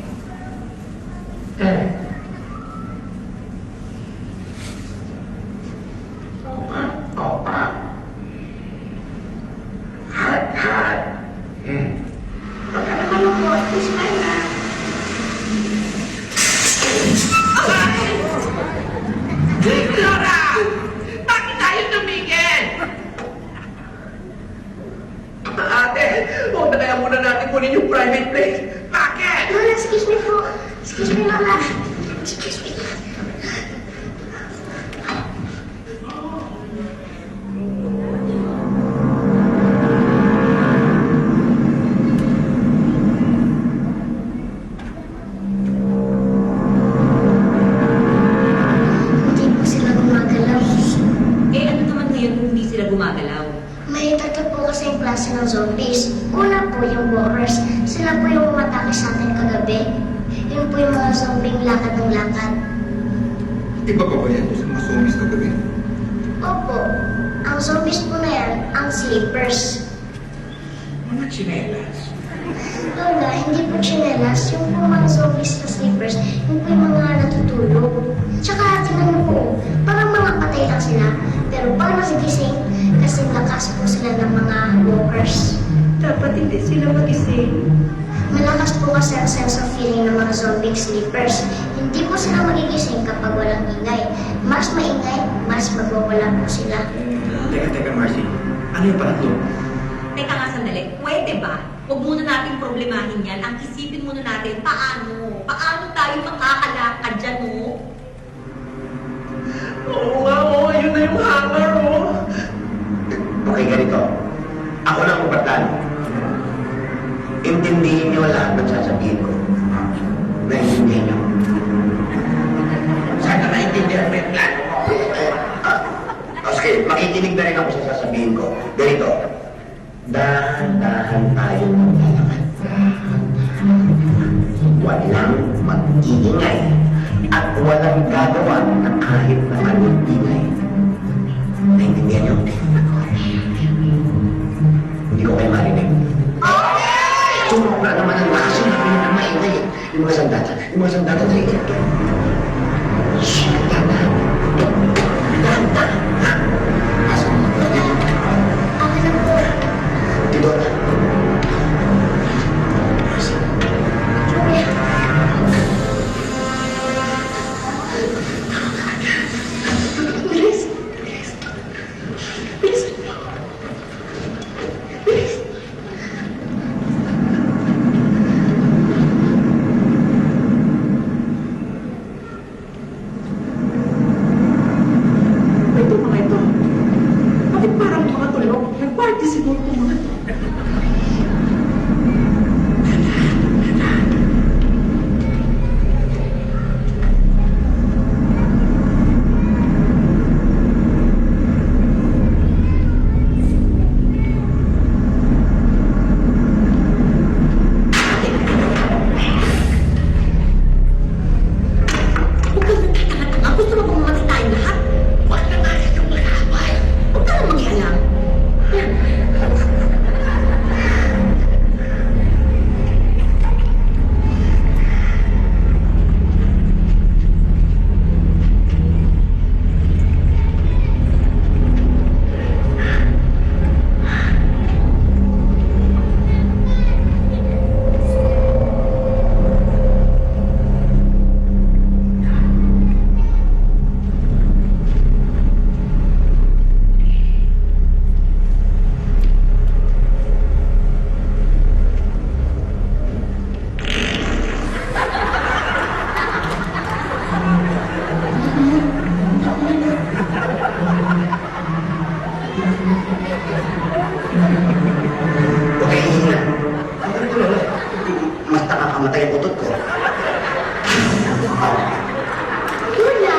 Opo, Miss Myla. Laura! Bakit tayo tumigil? Ate, huwag na kaya muna natin kunin yung private plane. Bakit? Lola, excuse me po. Excuse me, Lola. Excuse me. Hindi po sila gumagalaw. Eh, ano naman ngayon kung hindi sila gumagalaw? May tatlo po kasi yung klase ng zombies. Una po yung walkers. Sila po yung umatake sa atin kagabi. Yun po yung mga zombie lakad ng lakad. Iba pa ba yan sa mga zombies kagabi? Opo, ang zombies po na yan, ang sleepers. Mga tsinelas. Lola, hindi po chinelas. Yung po mga zombies na sleepers, yung po yung mga natutulog. Tsaka, tingnan mo po, parang mga patay lang sila. Pero pag nasigising, kasi lakas po sila ng mga walkers. Dapat hindi sila magising. Malakas po kasi ang sense of feeling ng mga zombie sleepers. Hindi po sila magigising kapag walang ingay. Mas maingay, mas magwawala po sila. Teka, Marcy. Ano yung pangatlo? Teka nga sandali, pwede ba? Huwag muna natin problemahin yan. Ang isipin muna natin, paano? Paano tayo makakalakad dyan, mo? Oo nga, oo. Yun na yung hangar, oh. Okay, ganito. Ako lang magpatlan. Intindihin niyo lahat ng sasabihin ko. Naintindihan niyo. Sana naintindihan mo yung plano mo. Sige, makikinig na rin ako sa sasabihin ko. Ganito. Dahan-dahan tayo maglalakad. Walang mag-iingay. At walang gagawa na kahit na anong ingay. Naintindihan niyo? Hindi ko kayo marinig. Tumok na naman ang lakas yung namin na maingay. Yung mga sandata sa ikot. Shhh, tama. Tama. Asa mo? Ako na po. Tidora. Ito mga ito. Bakit parang mga tulog? Nag-party siguro itong mga ito. Huwag kang nagtatanga. Gusto mo bang mamatay tayong lahat? Wag na nga yung mag-aaway. Huwag ka lang mangialam. Okay, hihina. Mas nakakamatay ang utot ko. Lola!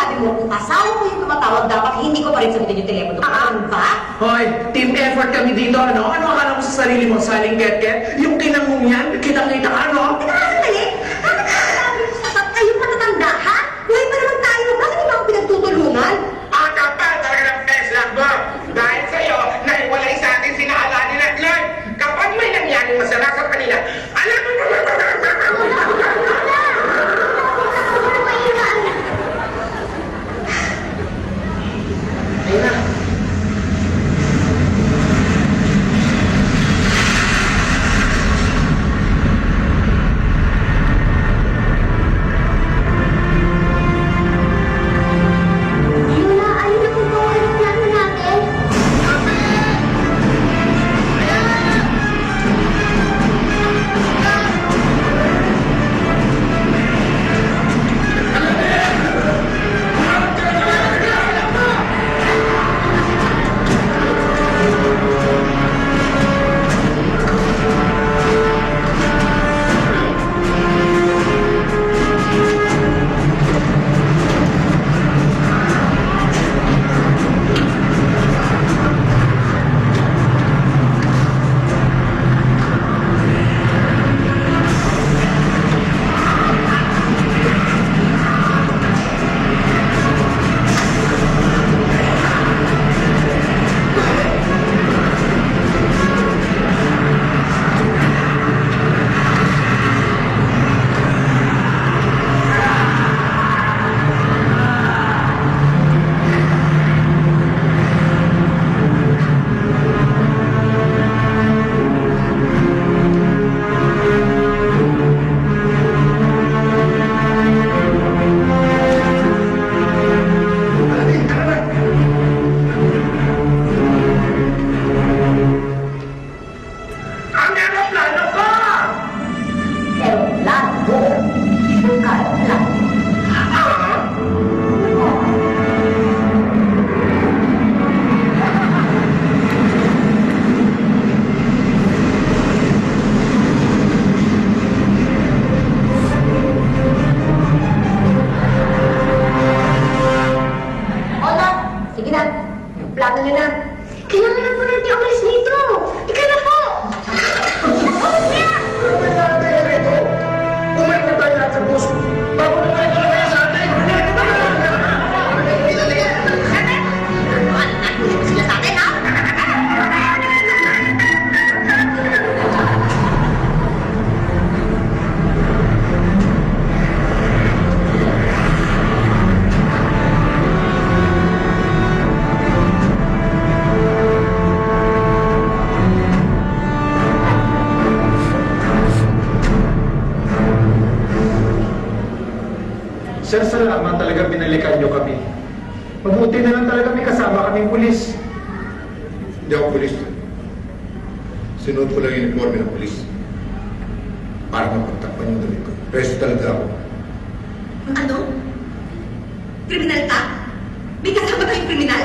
sinabi mo, kung asawa ko yung tumatawag, dapat hindi ko pa rin sagutin yung telepono. Ano ba? Hoy, team effort kami dito, ano? Ano akala mo sa sarili mo, saling ket-ket? Yung kinangong yan, kitang-kita ka, ano? Mali! Bakit sabi mo sa kayong matatanda, ha? Buhay pa naman tayo. Bakit hindi mo ako pinagtutulungan? Ang kapal talaga ng best lang mo. Dahil sa'yo, naiwalay sa atin sina Aladdin at Lord. Kapag may nangyaring masama sa kanila, alam mo, Ayun na. Lola, ayun na po po ang plano natin. ang aeroplano ko! Pero plano, yung kaya plano. O na, sige na. Plano nyo na. Kailangan na po natin umalis dito. Ika na po. Umay na tayo lahat sa bus. Bago na tayo talaga sa atin. Sila sa atin, ha? Sir, salamat talaga binalikan niyo kami. Mabuti na lang talaga may kasama kaming pulis. Hindi ako pulis. Sinuot ko lang yung uniforme ng pulis. Para mapagtakpan yung damit ko. Preso talaga ako. Ano? Kriminal ka? May kasama tayong kriminal?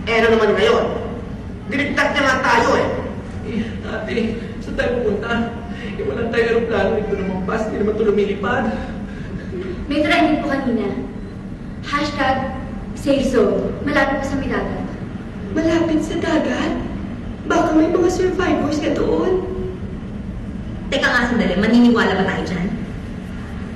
Eh, ano naman ngayon? Diligtad niya nga tayo eh. Ate, saan tayo pupunta? Walang tayo aeroplano, ito naman bus, hindi naman ito lumilipad. May trending po kanina. #safe zone. Malapit po sa may dagat. Malapit sa dagat? Baka may mga survivors na doon. Teka nga sandali, maniniwala ba tayo dyan?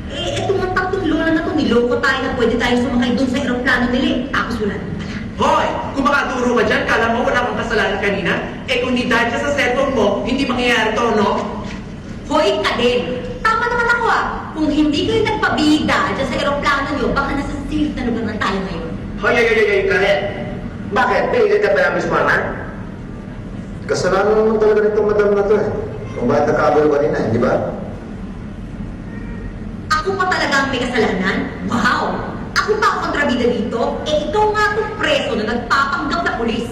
Eh, etong mga tatlong lola na to, niloko tayo na pwede tayo sumakay dun sa aeroplano nila eh. Tapos wala naman pala. Hoy! Kung makaturo ka dyan, kala mo wala kang kasalanan kanina? Eh kung di dahil siya sa cellphone mo, hindi mangyayari to, no? Hoy ka din! Tama naman ako ah! Kung hindi kayo nagpabida dyan sa aeroplano nyo, baka nasa safe na lugar na tayo ngayon. Hoy, Karen. Bakit? Pilit ka pa namin sumama? Kasalanan naman talaga nitong madam na to eh. Kung bakit nakabalo kanina, di ba? Ako pa talaga ang may kasalanan? Wow! Ako pa ang kontrabida dito? Eh ikaw nga itong preso na nagpapanggap na pulis.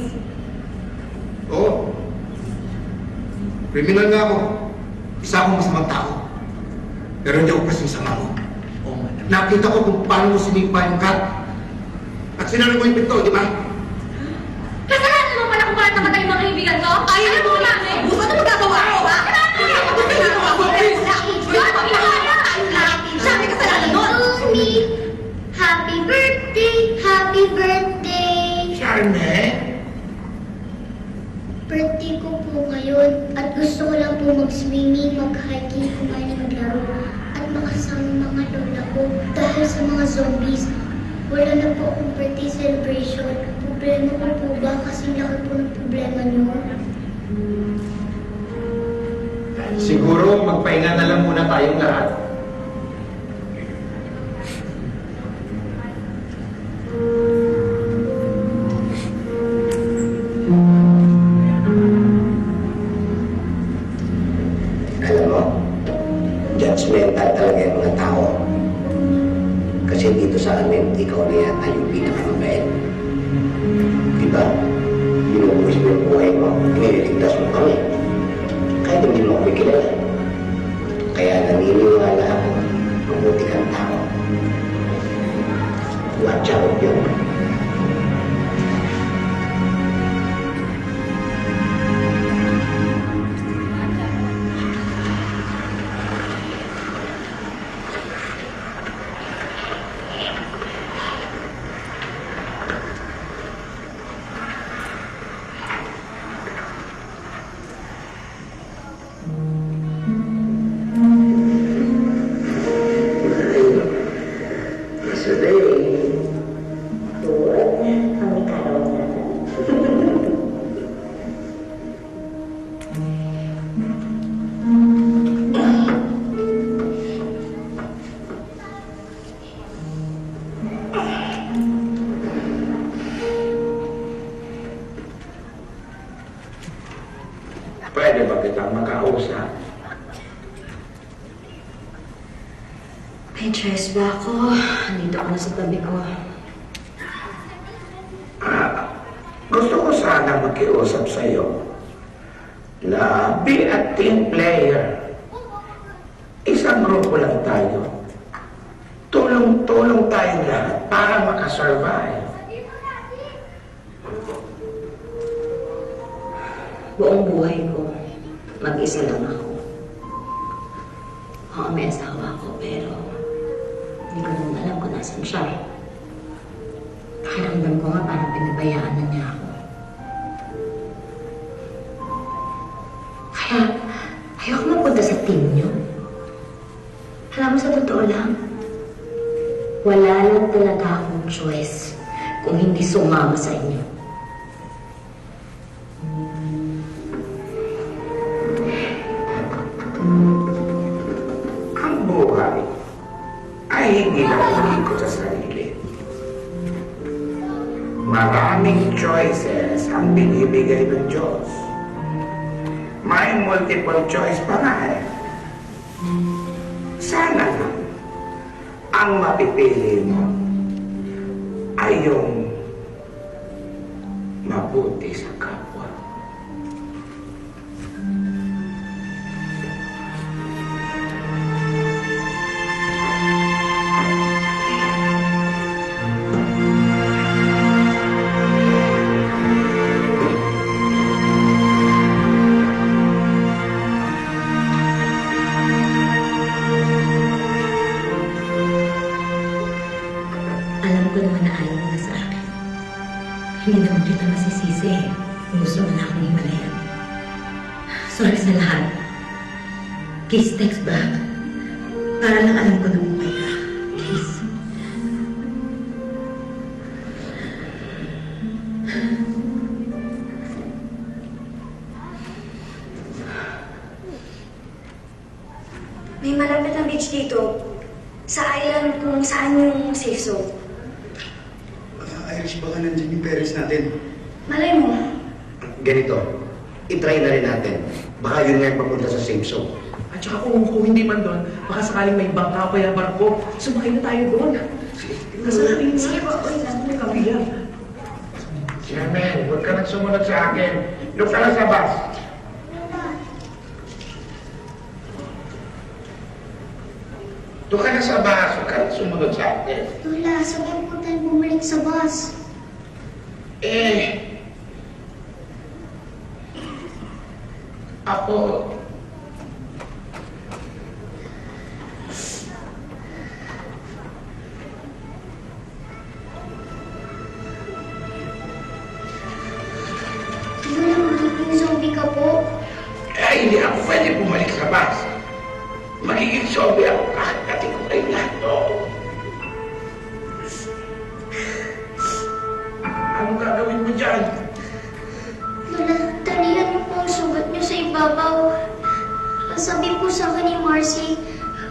Oo. Kriminal nga ako. Isa akong masamang tao. Pero hindi ako kasing sama mo. Oh, madam. Nakita ko kung paano mo sinipa yung cat. At sinalo mo yung pinto, di ba? Kasalanan mo pala kung bakit namatay yung mga kaibigan ko? Ayaw mo na! Gusto na magagawa ko, ha? Gusto na magagawa ko. Sabi kasalanan nun! Me. Happy birthday! Happy birthday! Charmaine? Birthday ko po ngayon at gusto ko lang po mag-swimming, mag-hiking, kumain, maglaro at makasama mga lola ko dahil sa mga zombies. Wala na po akong birthday celebration. Problema ko po ba? Kasi laki po ng problema niyo. Siguro magpahinga na lang muna tayong lahat. Alam mo, judgmental talaga yung mga tao. Kasi dito sa amin, ikaw na yata yung pinakamabait. Diba? Binubuhis mo yung buhay mo, iniligtas mo kami. Kahit hindi mo kami kilala. Kaya naniniwala ako, mabuti kang tao. Watch out yun. Pwede ba kitang makausap? May choice ba ako? Nandito ka na sa tabi ko. Gusto ko sana makiusap sa'yo na be a team player. Isang grupo lang tayo. Tulong-tulong tayong lahat para makasurvive. Buong buhay ko, mag-isa lang ako. Oo, may asawa ko, pero hindi ko naman alam kung nasan siya. Pakiramdam ko nga parang pinabayaan na niya ako. Kaya, ayoko mapunta sa team niyo. Alam mo, sa totoo lang, wala lang talaga akong choice kung hindi sumama sa inyo. Ang buhay ay hindi lang umikot sa sarili. Maraming choices ang binibigay ng Diyos. May multiple choice pa nga eh. Sana lang ang mapipili mo ay yung mabuti sa kapwa. Alam ko naman na ayaw mo na sa akin. Hindi naman kita masisisi. Gusto mo na akong himalayan. Sorry sa lahat. Please text back. Para lang alam ko na buhay ka. Please. May malapit na beach dito. Sa island kung saan yung safe zone. Irish, baka nandyan yung parents natin. Malay mo. Ganito, itry na rin natin. Baka yun nga yung papunta sa safe zone. At saka kung hindi man doon, baka sakaling may bangka o kaya barko, sumakay na tayo doon. Kasi natin sige ba? Ay, kabila. Jermaine, huwag ka nang sumunod sa akin. Doon ka lang sa bus. Doon ka na sa bus. Huwag ka nang sumunod sa akin. Lola, sabay po tayo bumalik sa bus. Ako, mo dyan? Lola, talihan niyo po ang sugat niyo sa ibabaw. Sabi po sa akin ni Marcy,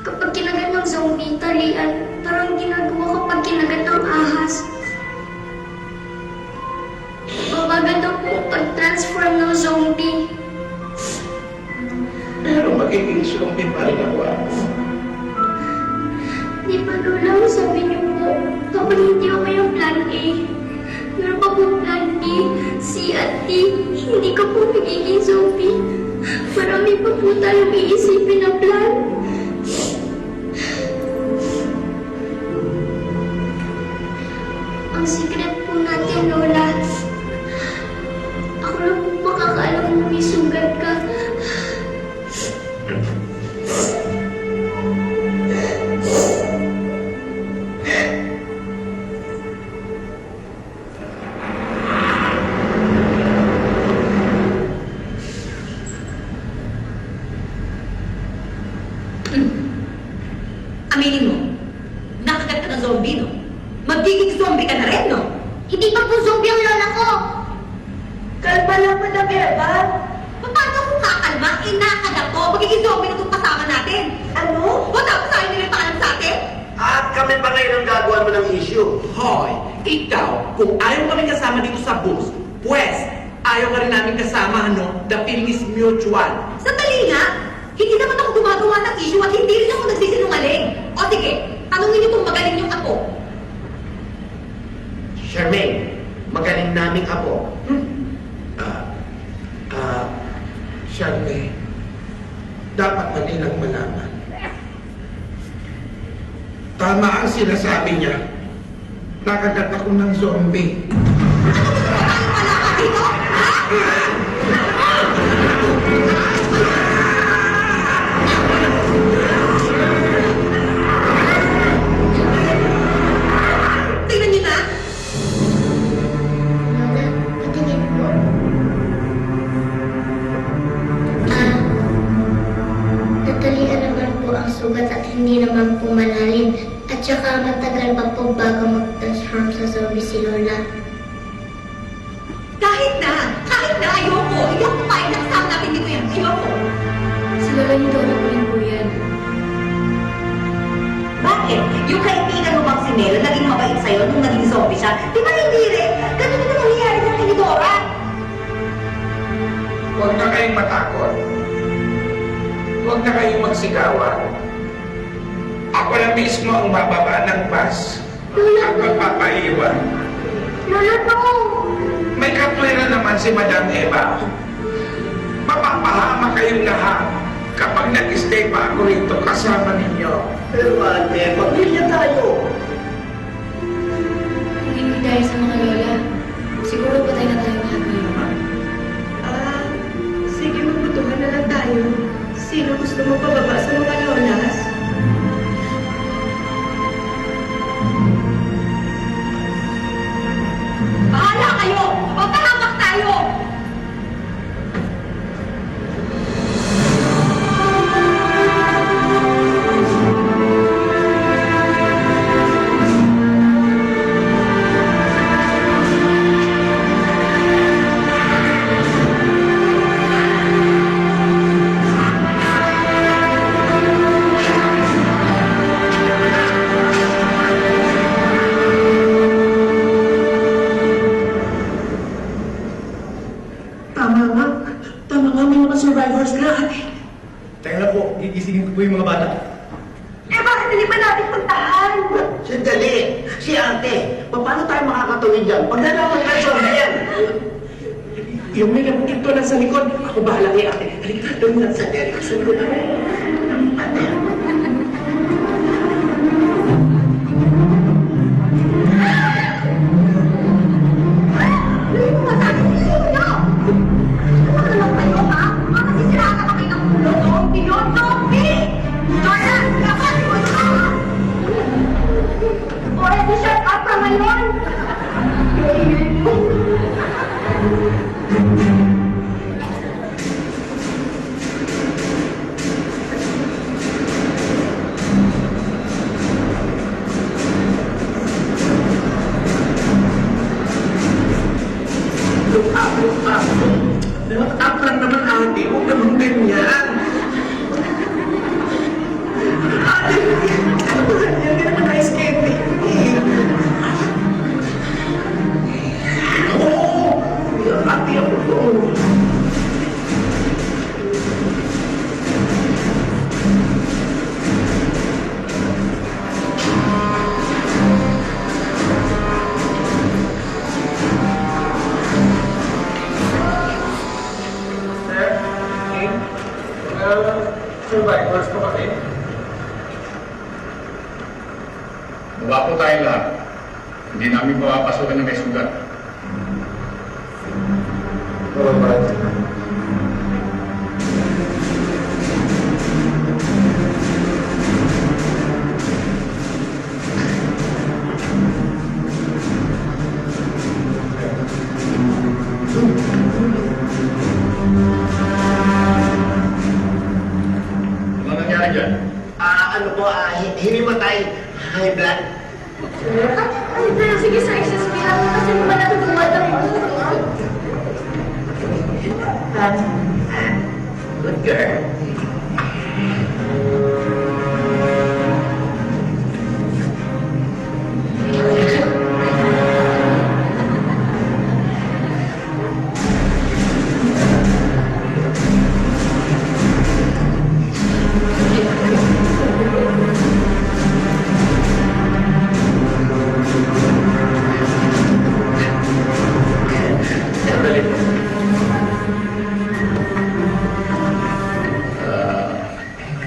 kapag kinagat ng zombie, talian. Parang ginagawa kapag kinagat ng ahas. Mabagal daw po pag-transform ng zombie. Pero magiging zombie pa rin ako. Di ba, Lola, sabi niyo po, kapag hindi ako yung plan A, meron pa po plan B, C at D, hindi ka po magiging zombie. Marami pa po tayong iisipin na plan. Ang secret po natin, Lola, ako lang po makakaalam kung may sugat ka. Aminin mo, nakagat ka ng zombie, no? Magiging zombie ka na rin, no? Hindi pa po zombie ang lola ko. Kalma lang, Madam Eva. Paano kung kakalma? Nakagat ko. Magiging zombie na itong kasama natin. Ano? O tapos ayaw nila paalam sa atin? At kami pa ngayon ang gagawa mo ng issue. Hoy, ikaw, kung ayaw kami kasama dito sa booth, pues, ayaw ka rin namin kasama, ano? The feeling is mutual. Sandali nga. Hindi naman ako gumagawa ng issue at hindi rin ako nagsisinungaling. O sige, tanungin niyo itong magaling yung ako. Charmaine, magaling naming apo. Charmaine, dapat na nilang malaman. Tama ang sinasabi niya. Nakagat ako ng zombie. Ano pala ka dito? Tingnan niyo na. Lola, patingin po. Natalian naman po ang sugat at hindi naman po malalim. At saka matagal pa po bago mag-transform sa zombie si Lola. Kahit na, ayoko. Hindi ako kumain na kasama natin dito yan. Ayoko. Si Lola yung Dora ko rin po yan. Bakit? Yung kaibigan mo bang si Nelo naging mabait sa'yo nung naging zombie siya? Di ba hindi rin? Ganun na nangyayari ng kay Dora. Huwag na kayong matakot. Huwag na kayong magsigawan. Ako na mismo ang bababa ng bus at magpapaiwan. Lola, no! May katwiran naman si Madam Eva. Mapapahama kayong lahat kapag nag-stay pa ako rito kasama ninyo. Pero ate, pamilya tayo. Kung hindi dahil sa mga lola, siguro patay na tayo lahat ngayon. Sige, magbutuhan na lang tayo. Sino gusto mo pababa sa mga lolas? Bahala kayo! Magpahamak tayo! Tama nga, may mga survivors na. Teka na po, gigisingin ko po yung mga bata. Eh bakit hindi ba natin puntahan? Sandali, si ate, paano tayo makakatuloy dyan? Pag nalaman ka zombie yan. Yung may nabutinto na sa likod, ako bahala kay ate. Halika, doon lang sa Derek sa likod. Baba po tayo lahat. Hindi namin papapasukan ng may sugat. Ano nangyari dyan? Ano po, hinimatay. High blood. Sige, sir. Isasabihan mo kasi naman ako dumadang mo. Good girl. Sandali po.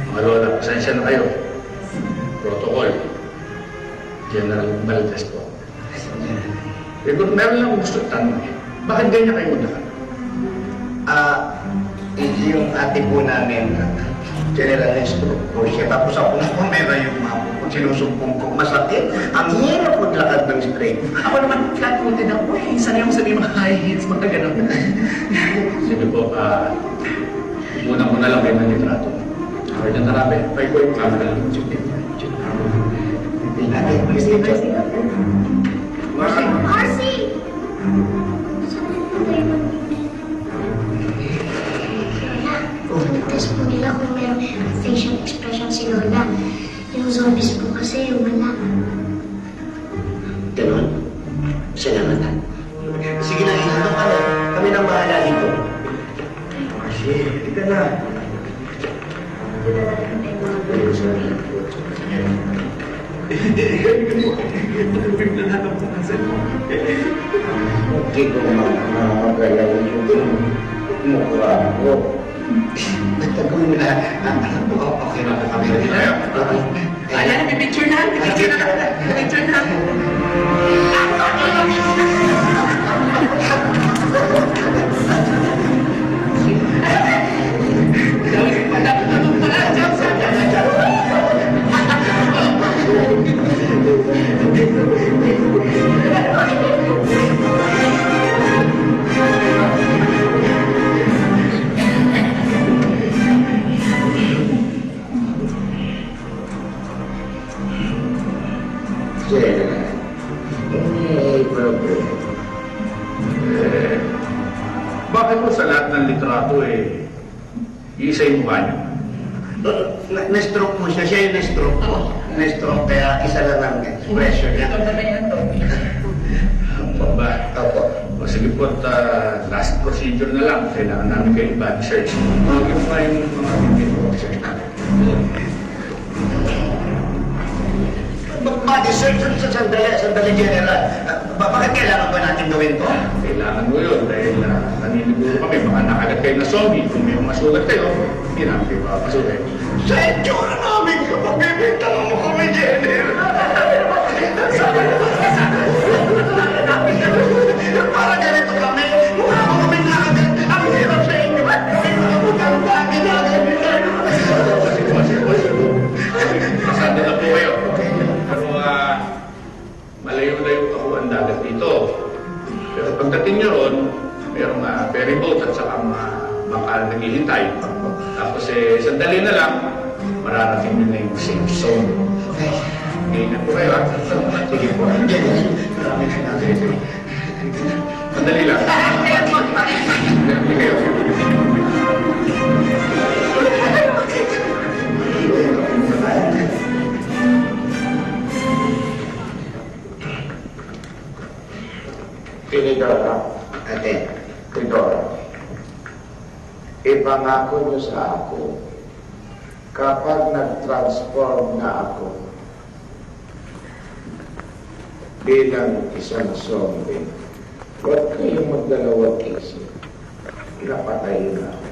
Mga lola, pasensya na kayo. Protocol. General Valdez po. Pero meron lang akong gusto tanong eh. Bakit ganyan kayo magdakal? Yung ate po namin, General Stroke po siya. Tapos ako na pumera yung mga po. Sinusumpong ko. Masakit. Ang hirap maglakad ng straight. Ako naman, flat-footed ako eh. Sanay ako sabihin mga high heels, mga ganun. Sige po, muna mo na lang kayo ng litrato. Okay, dyan tarabi. Pay ko yung camera. Marcy! Saan nagpunta yung Lola, test po nila kung merong facial expression si Lola. Yung zombies po kasi wala. Ganon? Siya naman. Sige na, ito ka na. Kami nang bahala dito. Sige, tika na. Okay ko magalaw yung mukha ko. Nagtagawin na. Okay na kami. Ayan, may picture na. May picture na. May picture na. Bakit po sa lahat ng litrato isa yung mukha niyo? Na-stroke mo siya. Siya yung na-stroke. Na-stroke, kaya isa lang ang expression niya. Ba? Opo. O sige po, last procedure na lang. Kailangan namin kayo body search. Mga mo nga yung mga body search namin. Body search sa sandali general. Bakit kailangan ba natin gawin to? Kailangan mo yun dahil naniniguro kami. Baka nakagat kayo na zombie. Kung may masugat kayo, hindi namin kayo papasukin. Sa itsura namin kapag bibintang mo kami, general. Parang ganito kami. Mukha mo kami nakagat. Ang hirap sa inyo. Kami mga mukhang bagay natin. Pasado na po kayo. Pero malayo-layo ako ang dagat dito. Pero pagdating nyo ron, mayroong ferry boat at saka mga bakal naghihintay. Tapos sandali na lang, mararating nyo na yung safe zone. Okay. Ingat po kayo ha. Sige po. Maraming salamat. Sandali lang. Sandali kayo. Tinidora, Ate, Tidora, ipangako niyo sa ako, kapag nag-transform na ako bilang isang zombie, huwag kayong magdalawang isip. Napatayin na ako.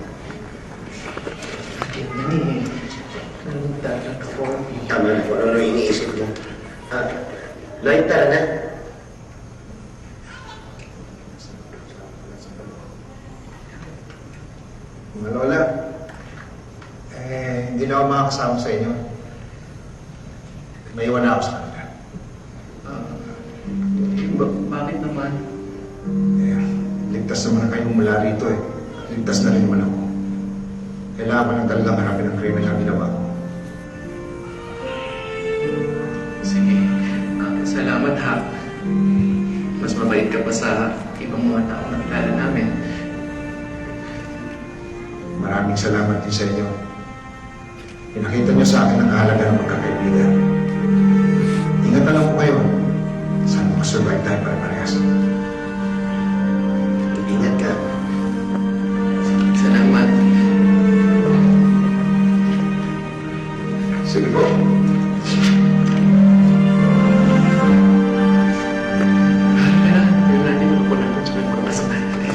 tama na po. Ano iniisip mo? Lloyd, tara na. Mga lola, hindi na ako makakasama sa inyo. May iwan na ako sa kanila. Bakit naman? Ligtas naman na kayong mula rito eh. Ligtas na rin naman ako. Kailangan ko lang talagang hanapin ang krimen na ginawa ko. Sige. Salamat ha. Mas mabait ka pa sa ibang mga tao na kilala namin. Maraming salamat din sa inyo. Pinakita niyo sa akin ang kahalaga ng magkakaibigan. Ingat na lang po kayo. Sana makasurvive tayo pare-parehas. Ingat ka. Salamat. Sige po. Kaya natin mapunan ko sa mga kasama natin.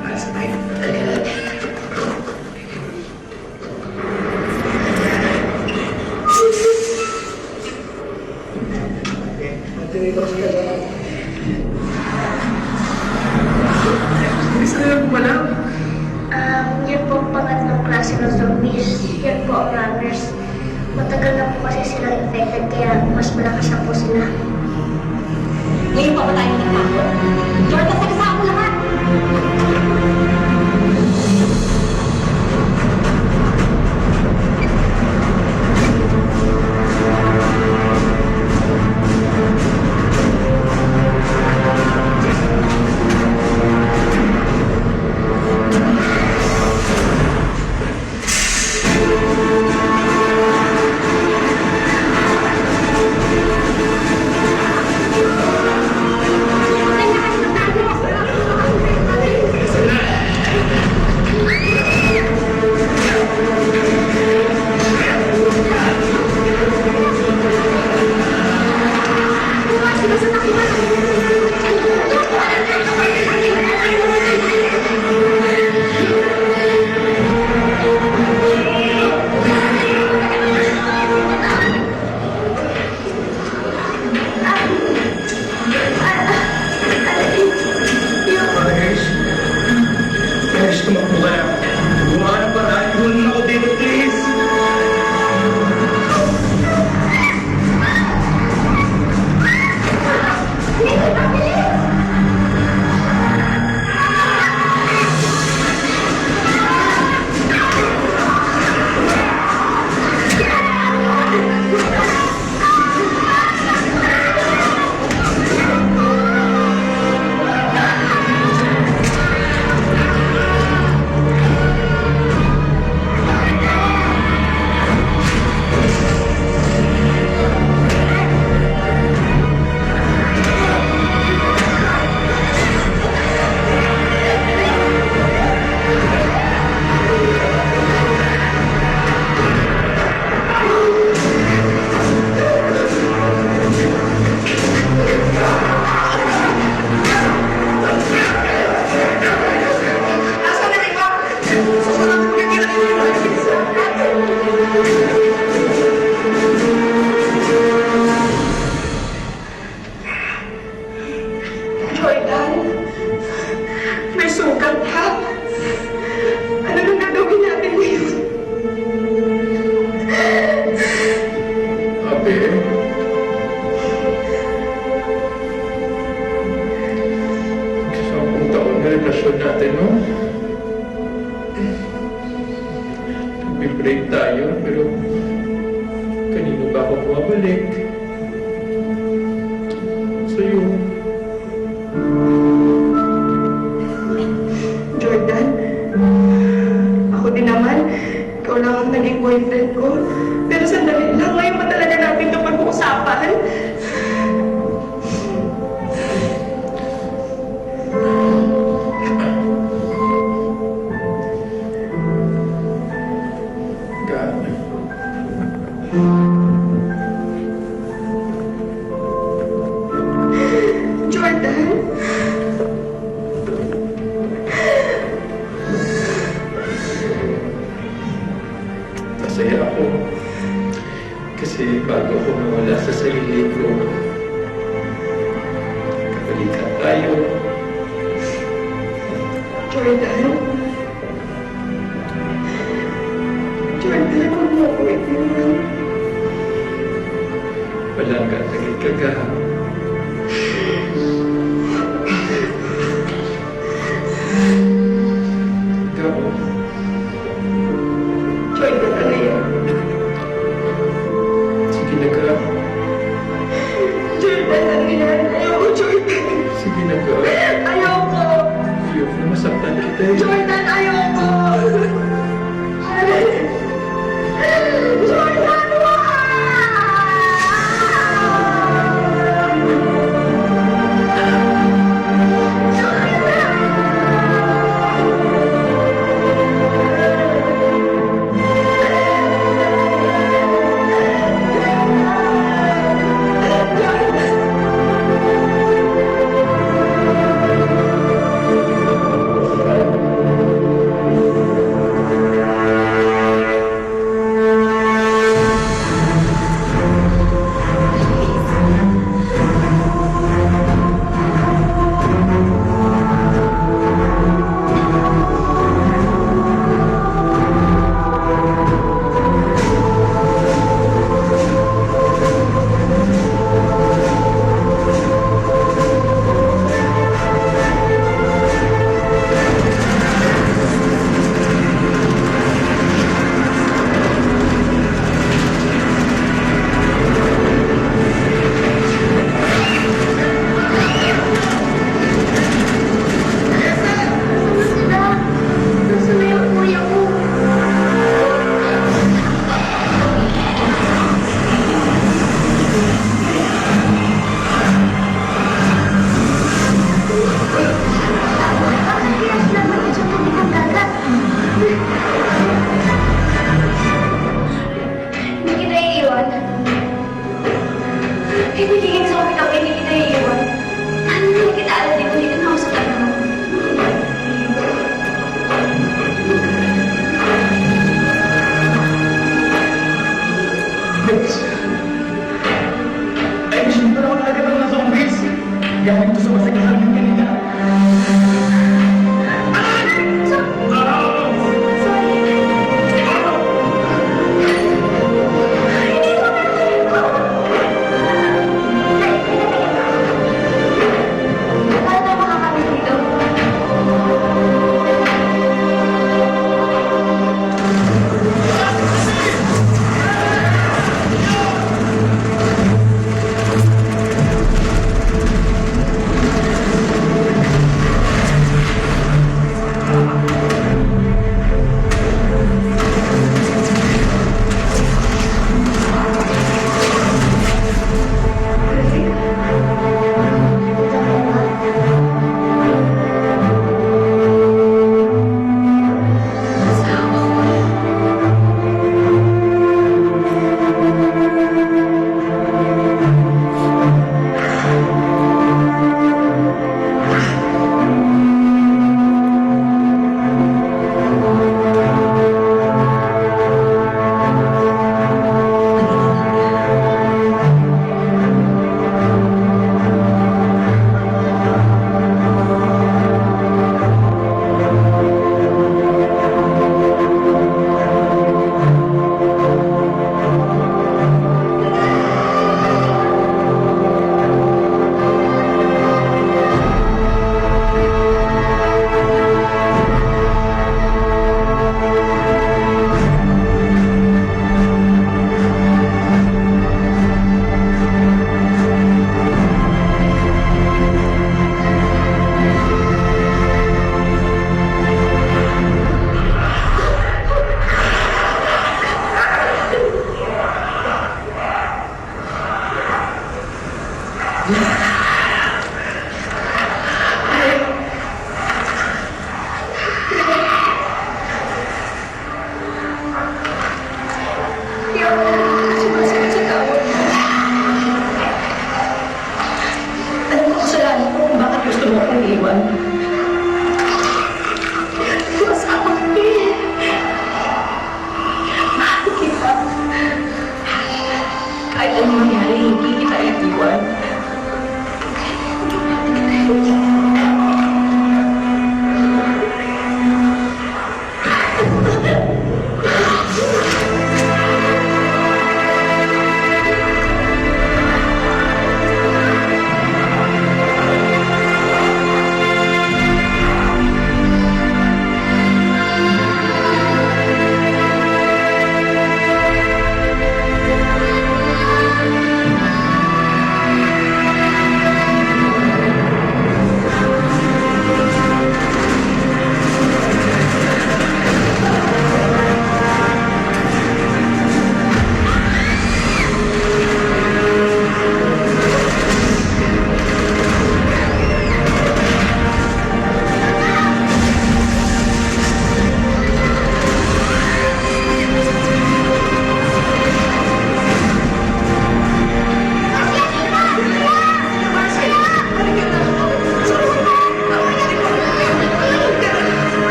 Para sa tayo. Yan po ang pangatlong klase ng zombies. Yan po ang runners. Matagal na po kasi sila infected kaya mas malakas na po sila. Ngayon pa ba tayo nagpako? Jordan, sagasaan mo lahat! Nag-break tayo, pero kanino ba ako bumabalik? Sa'yo. Jordan, ako din naman, ikaw lang ang naging boyfriend ko. Pero sandali lang, ngayon pa talaga natin ito pag-uusapan. Jordan? Masaya Jordan, huwag mo ako itiwan. Wala ka, sakit ka ka. Ikaw, Jordan, ano yan? sige na ka. Jordan, ano yan? Ayoko, Jordan. Sige na ka. Ayoko. Ayoko na masaktan kita eh. Jordan, ayoko. Jordan,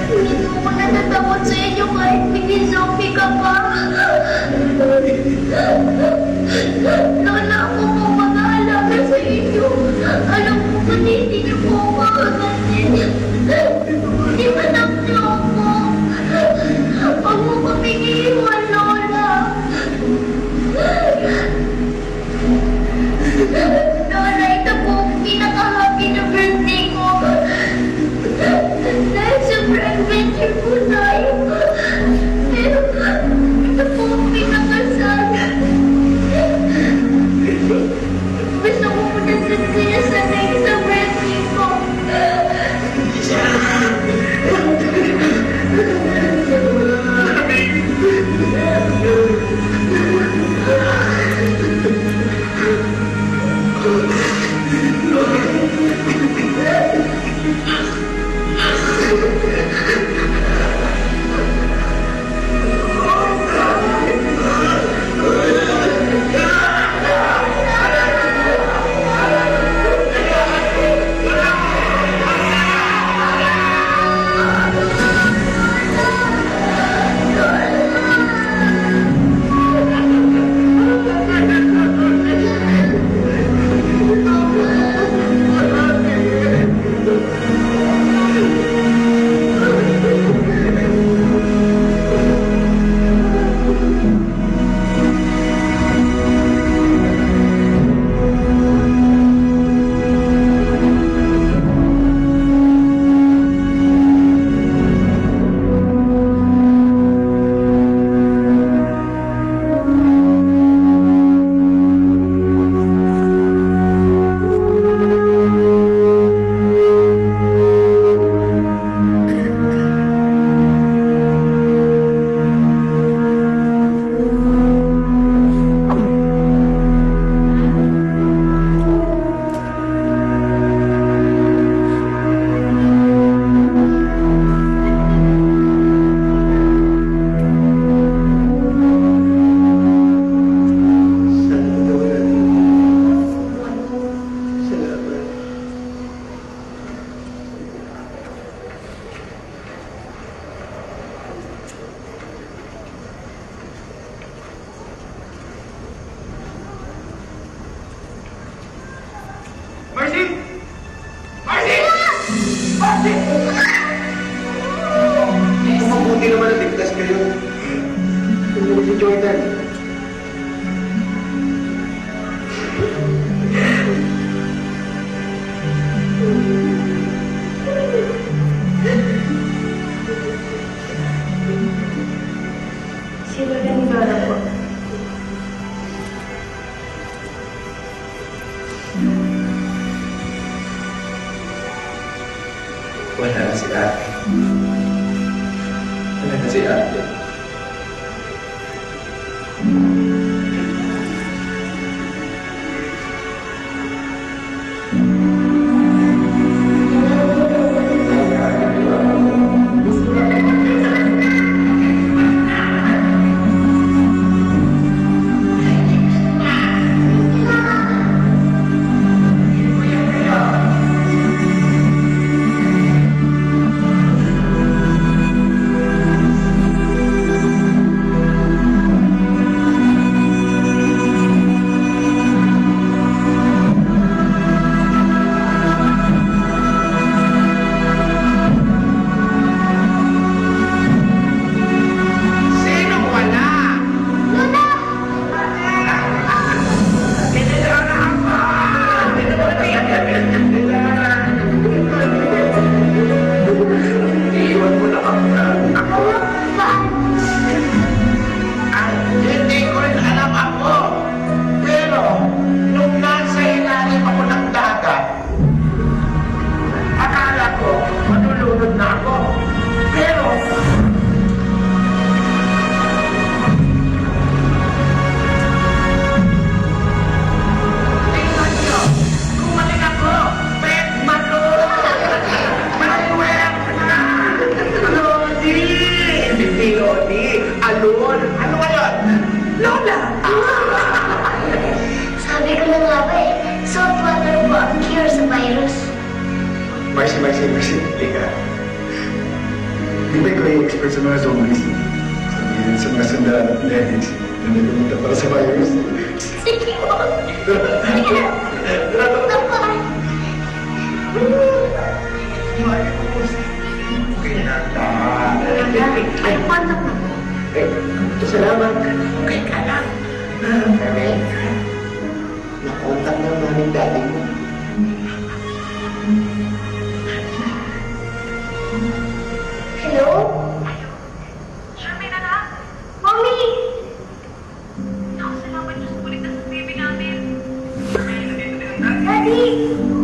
Hindi ko natatakot sa inyo kahit mini-zombie ka pa. Lola, ako po mag-aalaga sa inyo. Alam ko ba hindi niyo po ako kagatin? Di ba naklo ko? Huwag mo kami iiwan, Lola. Lola, ito po ang pinaka-happy na birthday ko. Dahil super adventure po tayo. Pero ito po ang pinaka-sad. Gusto ko po na sasaya sanay sa birthday ko. Mabuti naman na ligtas kayo. Tingnan si Jordan. Si Lola ni Dora po. Wala na si ate. Wala na si ate. Lola! Sabi ko na nga ba eh, salt water po ang cure sa virus. Marcy. Teka. Di ba ikaw yung expert sa mga zombies? Sabihin sa mga sandaan at medics na nagpunta para sa virus. Sige po. Sige na. Tapa. Ay, Paano po? salamat. Okay ka lang. Karen, nakontak na namin daddy mo. Hello? Mommy! Daddy!